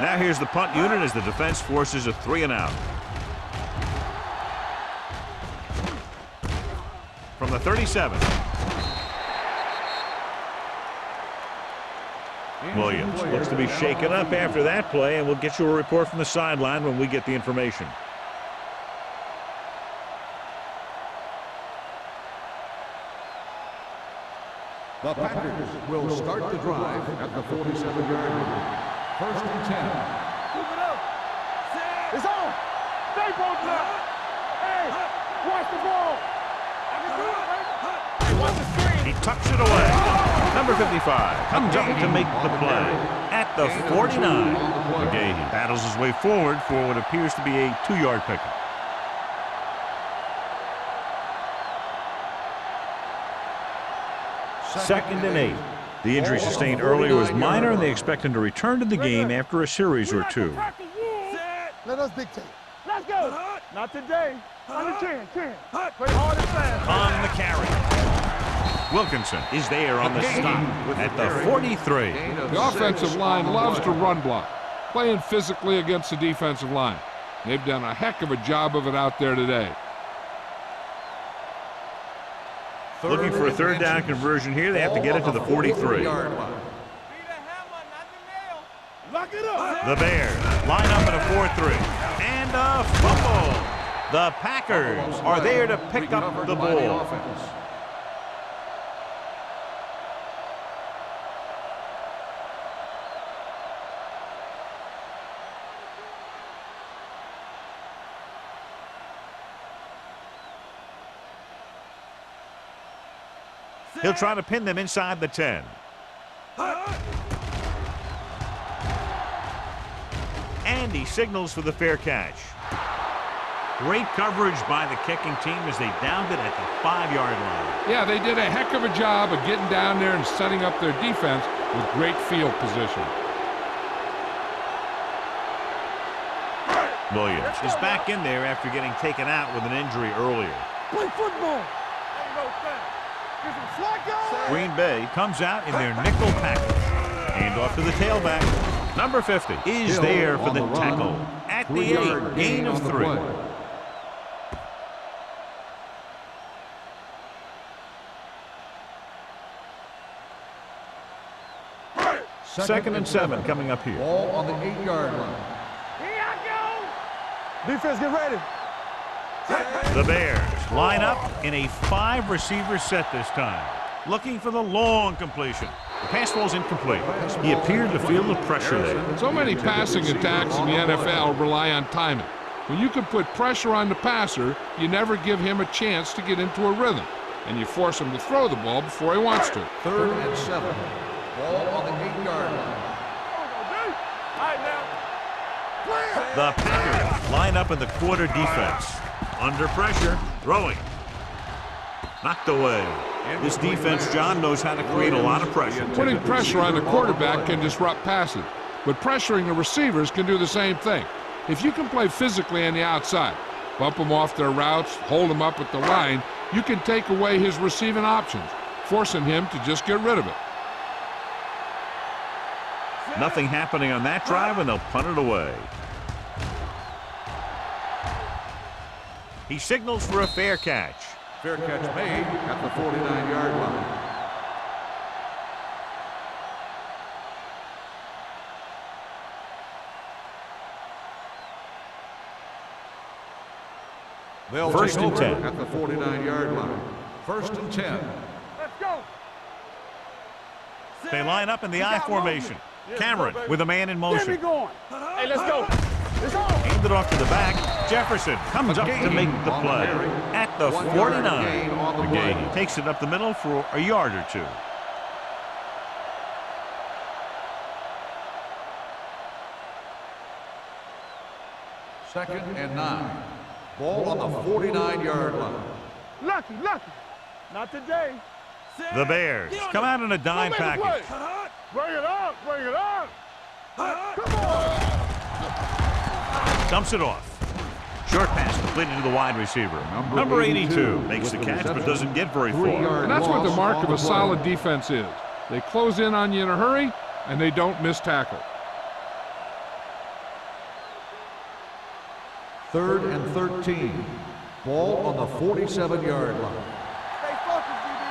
Now here's the punt unit as the defense forces a 3-and-out. From the 37. Williams looks to be shaken up after that play, and we'll get you a report from the sideline when we get the information. The Packers will start the drive at the 47-yard line. 1st and 10. Move it up. It's on. Stay posted up. Hey, watch the ball. I can do it, man. Watch the screen. He tucks it away. Number 55 comes up to make the play at the 49. McGahee battles his way forward for what appears to be a 2-yard pickup. Second and 8. The injury sustained earlier was minor, and they expect him to return to the game after a series or two. Let us dictate. Let's go. Not today. Under 10. Play hard and fast. On the carry. Wilkinson is there on the stop at the 43. The offensive line loves to run block, playing physically against the defensive line. They've done a heck of a job of it out there today. Looking for a 3rd down conversion here. They have to get it to the 43. Lock it up. The Bears line up in a 4-3. And a fumble. The Packers are there to pick up the ball. He'll try to pin them inside the 10. And he signals for the fair catch. Great coverage by the kicking team as they downed it at the 5-yard line. Yeah, they did a heck of a job of getting down there and setting up their defense with great field position. Williams is back in there after getting taken out with an injury earlier. Play football. Green Bay comes out in their nickel package. Hand off to the tailback. Number 50 is there for the tackle at the 8. Gain of 3. Second and 7 coming up here. Ball on the 8-yard line. Here I go. Defense, get ready. The Bears line up in a 5-receiver set this time. Looking for the long completion. The pass ball's incomplete. He appeared to feel the pressure there. So many passing attacks in the NFL rely on timing. When you can put pressure on the passer, you never give him a chance to get into a rhythm, and you force him to throw the ball before he wants to. 3rd and 7. Ball on the 8-yard line. The Packers line up in the quarter defense. Under pressure, throwing. Knocked away. This defense, John, knows how to create a lot of pressure. Putting pressure on the quarterback can disrupt passing, but pressuring the receivers can do the same thing. If you can play physically on the outside, bump them off their routes, hold them up at the line, you can take away his receiving options, forcing him to just get rid of it. Nothing happening on that drive, and they'll punt it away. He signals for a fair catch. Fair catch made at the 49-yard line. They'll First take and over 10. at the 49-yard line. 1st and 10. Let's go. They line up in the I formation. Cameron with a man in Get me motion. going. Hey, let's go. It's on. Aimed it off to the back. Jefferson comes up to make the play at the 49. McGahee takes it up the middle for a yard or two. Second and 9. Ball on the 49-yard line. Lucky. Not today. The Bears come out in a dime package. Bring it up. Come on. Dumps it off. Short pass completed to the wide receiver. Number 82 makes the catch but doesn't get very far. And that's what the mark of a solid defense is. They close in on you in a hurry, and they don't miss tackle. Third and 13. Ball on the 47-yard line. Stay focused, DB.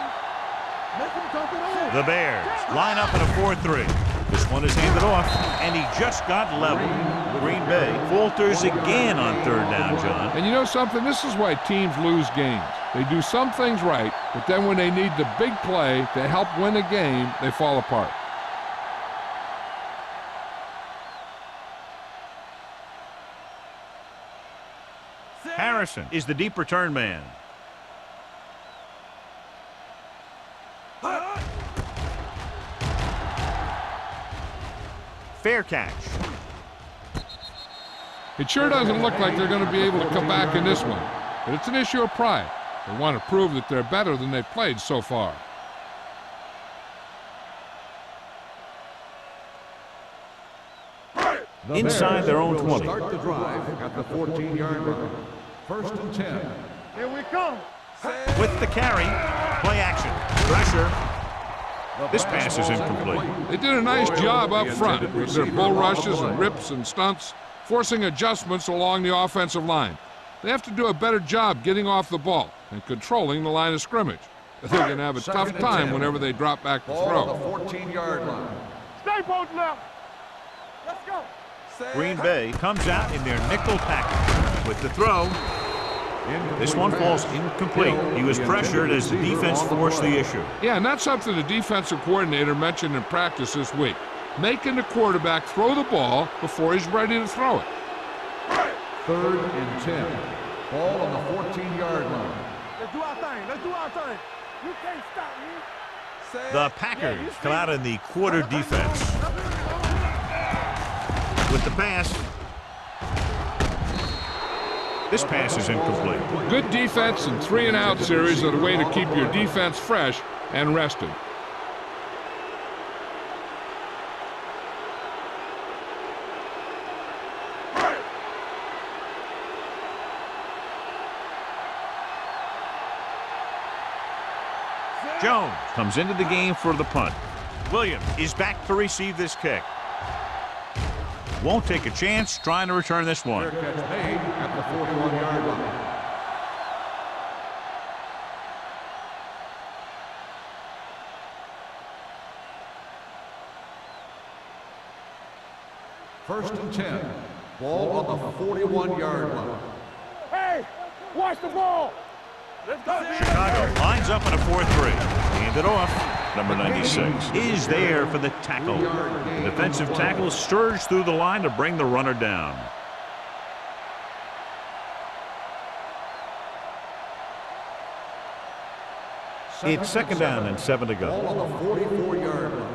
Make him dump it off. The Bears line up in a 4-3. This one is handed off, and he just got leveled. Green Bay falters again on third down, John. And you know something? This is why teams lose games. They do some things right, but then when they need the big play to help win a game, they fall apart. Harrison is the deep return man. Fair catch. It sure doesn't look like they're going to be able to come back in this one, but it's an issue of pride. They want to prove that they're better than they've played so far. Inside their own 20. Start the drive at the 14-yard line. First and 10. Here we come. With the carry, play action, pressure. This pass is incomplete. They did a nice job up front with their bull rushes and rips and stunts, forcing adjustments along the offensive line. They have to do a better job getting off the ball and controlling the line of scrimmage. They're going to have a tough time whenever they drop back to Ball on the throw. 14-yard line. Stay both left. Let's go. Green Bay comes out in their nickel package with the throw. This one falls incomplete. He was pressured as the defense forced the issue. Yeah, and that's something the defensive coordinator mentioned in practice this week. Making the quarterback throw the ball before he's ready to throw it. Third and 10. Ball on the 14-yard line. Let's do our thing. You can't stop me. The Packers come out in the quarter defense. With the pass. This pass is incomplete. Good defense and 3-and-out series are the way to keep your defense fresh and rested. Jones comes into the game for the punt. Williams is back to receive this kick. Won't take a chance trying to return this one. Fair catch made at the 41-yard line. First and 10. Ball on the 41-yard line. Hey, watch the ball. Let's go. Chicago lines up in a 4-3. Handed off. Number 96 is there for the tackle. The defensive tackle surged through the line to bring the runner down. It's second down and 7 to Ball go. on the 44-yard line.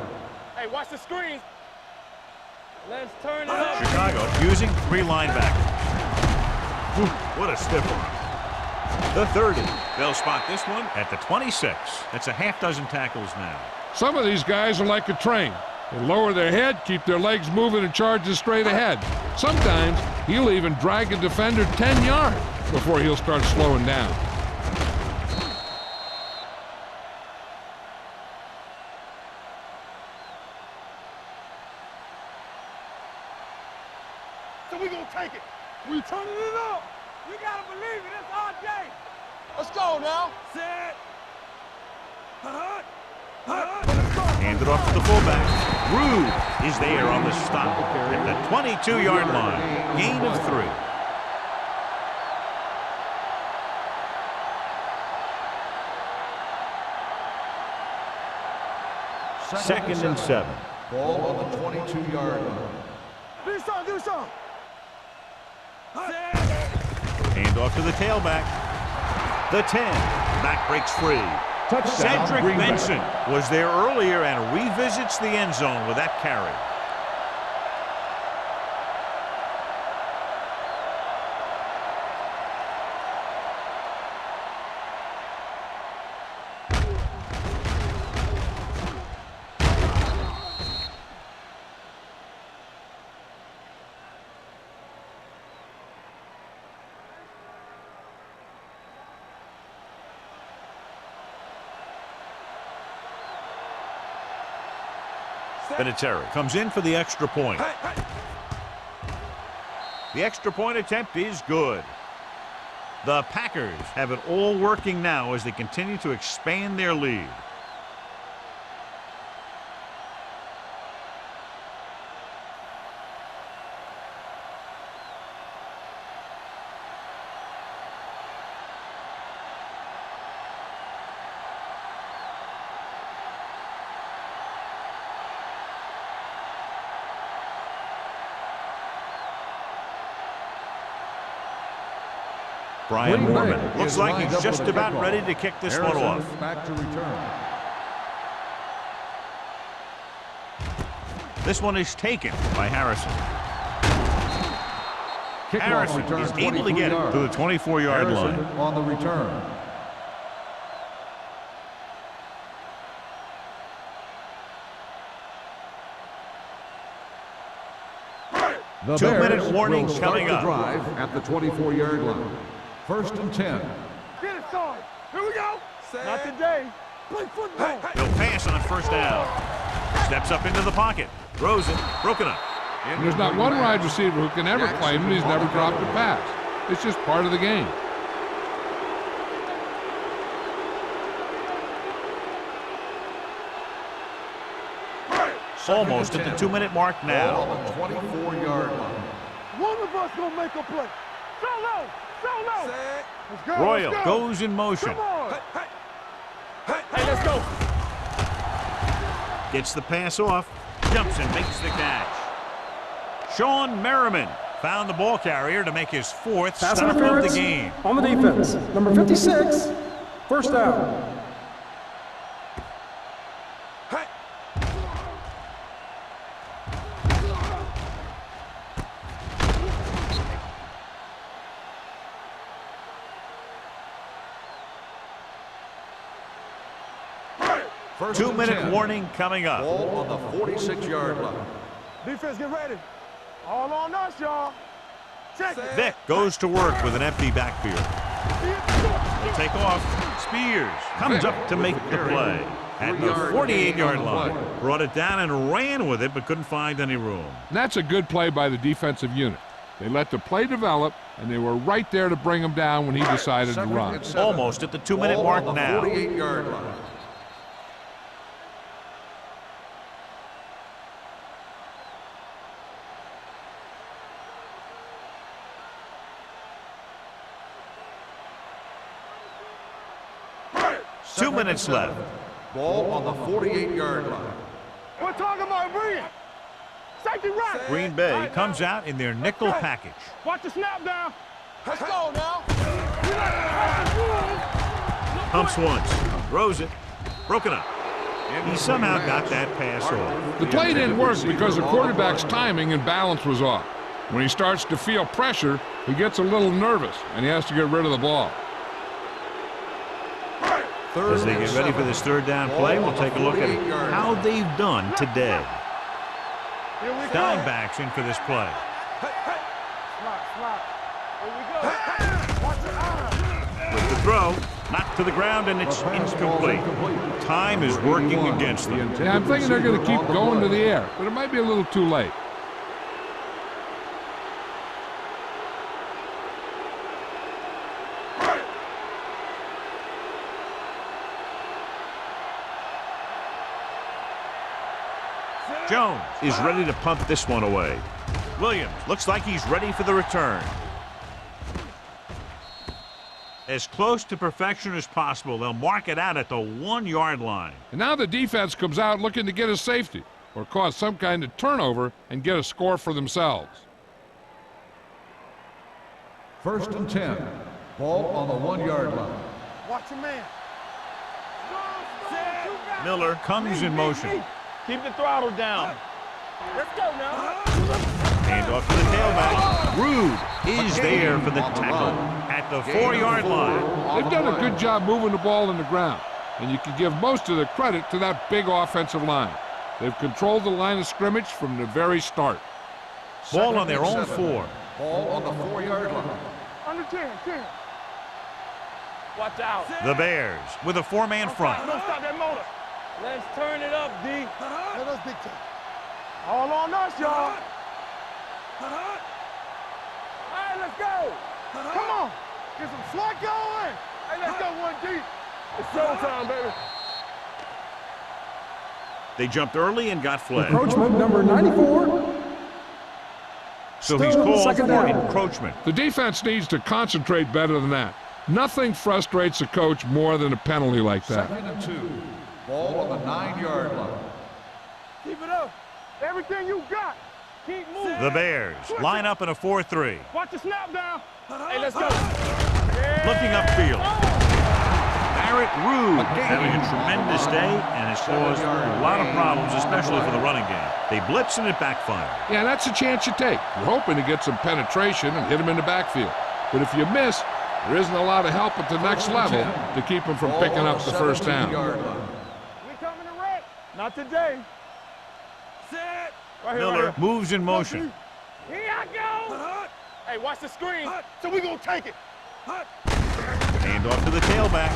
Hey, watch the screen. Let's turn it up. Chicago using 3 linebackers. Whew, what a stiff arm. The 30. They'll spot this one at the 26. That's a half dozen tackles now. Some of these guys are like a train. They lower their head, keep their legs moving, and charge straight ahead. Sometimes he'll even drag a defender 10 yards before he'll start slowing down. So we gonna take it. We turning it up. You gotta believe it. It's our day. Let's go now. Set. Handed off to the fullback. Rude is there on the stop at the 22-yard line. Gain of 3. Second and 7. Ball on the 22-yard line. Do something. Hand off to the tailback. The 10. Back breaks free. Touchdown, Cedric Green Bay. Benson was there earlier and revisits the end zone with that carry. Vinatieri comes in for the extra point. The extra point attempt is good. The Packers have it all working now as they continue to expand their lead. Brian Green Moorman Bay looks is like lined he's up just with the about kickoff. ready to kick this one Harrison off. back to return. This one is taken by Harrison. Kickoff Harrison return is able to 22 get it yards. to the 24-yard Harrison line. on the return. The 2-minute Bears warning will start coming the up. drive at the 24-yard line. First and 10. Get it started. Here we go. Not today. Play football. He'll pass on first down. Steps up into the pocket. Throws it. Broken up. And there's not one wide receiver who can ever claim that he's never dropped a pass. It's just part of the game. Almost at the 2-minute mark Ball now. on the 24-yard line. One of us gonna make a play. Solo. Let's go. Royal let's go. goes in motion. Come on. Hey, let's go. Gets the pass off. Jumps and makes the catch. Sean Merriman found the ball carrier to make his fourth Pass stop of interference the game. on the defense. Number 56, first down. First and 2-minute 10. warning coming up. Ball on the 46-yard line. Defense, get ready. All on us, y'all. Check it. Vick goes to work with an empty backfield. He'll take off. Spears comes up to make the play at the 48-yard line. Brought it down and ran with it, but couldn't find any room. And that's a good play by the defensive unit. They let the play develop, and they were right there to bring him down when he decided to Second run. and 7. Almost at the 2-minute Ball mark on the now. 48-yard line. Two minutes left. Ball on the 48-yard line. We're talking about brilliant. Safety right. Green Bay comes out in their nickel package. Watch the snap down. Let's go now. We like to pass the rules. Pumps once. Throws it. Broken up. He somehow got that pass off. The play didn't work because the quarterback's timing and balance was off. When he starts to feel pressure, he gets a little nervous, and he has to get rid of the ball. As they get ready for this third down play, we'll take a look at how they've done today. Here we go. Dimebacks in for this play. Slide. Here we go. Watch your eye. With the throw, knocked to the ground, and it's incomplete. Time is working against them. Yeah, I'm thinking they're going to keep going to the air, but it might be a little too late. Jones is ready to pump this one away. Williams looks like he's ready for the return. As close to perfection as possible, they'll mark it out at the 1-yard line. And now the defense comes out looking to get a safety. or cause some kind of turnover and get a score for themselves. First and 10. Ball on the 1-yard line. Watch your man. Miller comes in motion. Keep the throttle down. Let's go now. Hand off to the tailback. Rude is there for the tackle at the 4-yard line. They've done a good job moving the ball in the ground, and you can give most of the credit to that big offensive line. They've controlled the line of scrimmage from the very start. Ball on their own 4. Ball on the 4-yard line. Under 10. Watch out. The Bears with a 4-man front. Don't stop that motor. Let's turn it up, D. Let us big time. All on us, y'all. All right, let's go. Come on. Get some slack going. Hey, let's go 1D. It's showtime, baby. They jumped early and got flagged. Encroachment number 94. So he's Still called second for down. encroachment. The defense needs to concentrate better than that. Nothing frustrates a coach more than a penalty like that. 2nd and 2. Ball on the 9-yard line. Keep it up. Everything you got. Keep moving. The Bears line up in a 4-3. Watch the snap down. Hey, let's go. Looking upfield. Barrett Rude having a tremendous day and has caused a lot of problems, especially for the running game. They blitz and it backfired. Yeah, that's a chance you take. You're hoping to get some penetration and hit him in the backfield. But if you miss, there isn't a lot of help at the next level to keep him from picking up the first down. We coming to wreck. Not today. Set. Right here, Miller right here. moves in motion. Here I go. Hey, watch the screen. So we gonna take it. Hand off to the tailback.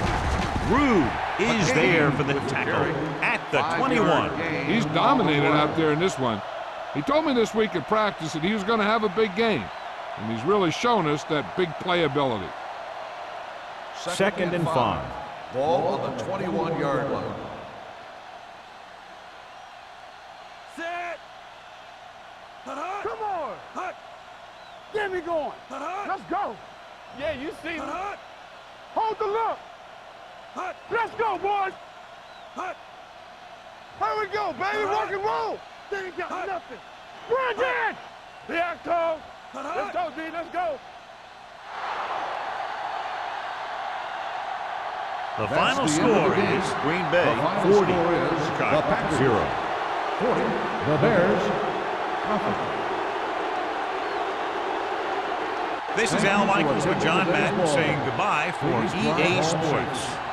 Rude is there for the tackle at the 21. He's dominated out there in this one. He told me this week at practice that he was going to have a big game, and he's really shown us that big playability. 2nd and 5. Ball on the 21-yard line. Set. Come on. Get me going. Let's go. Yeah, you see me. Hold the look. Let's go, boys. Here we go, baby. Rock and roll. They ain't got nothing. Brandon! Here I come. Let's go, D. Let's go. The That's final the end of score the game. is Green Bay The final 40, score is Chicago the Packers 0. 40. The Bears, nothing. This is Al Michaels with John Madden saying goodbye for EA Sports.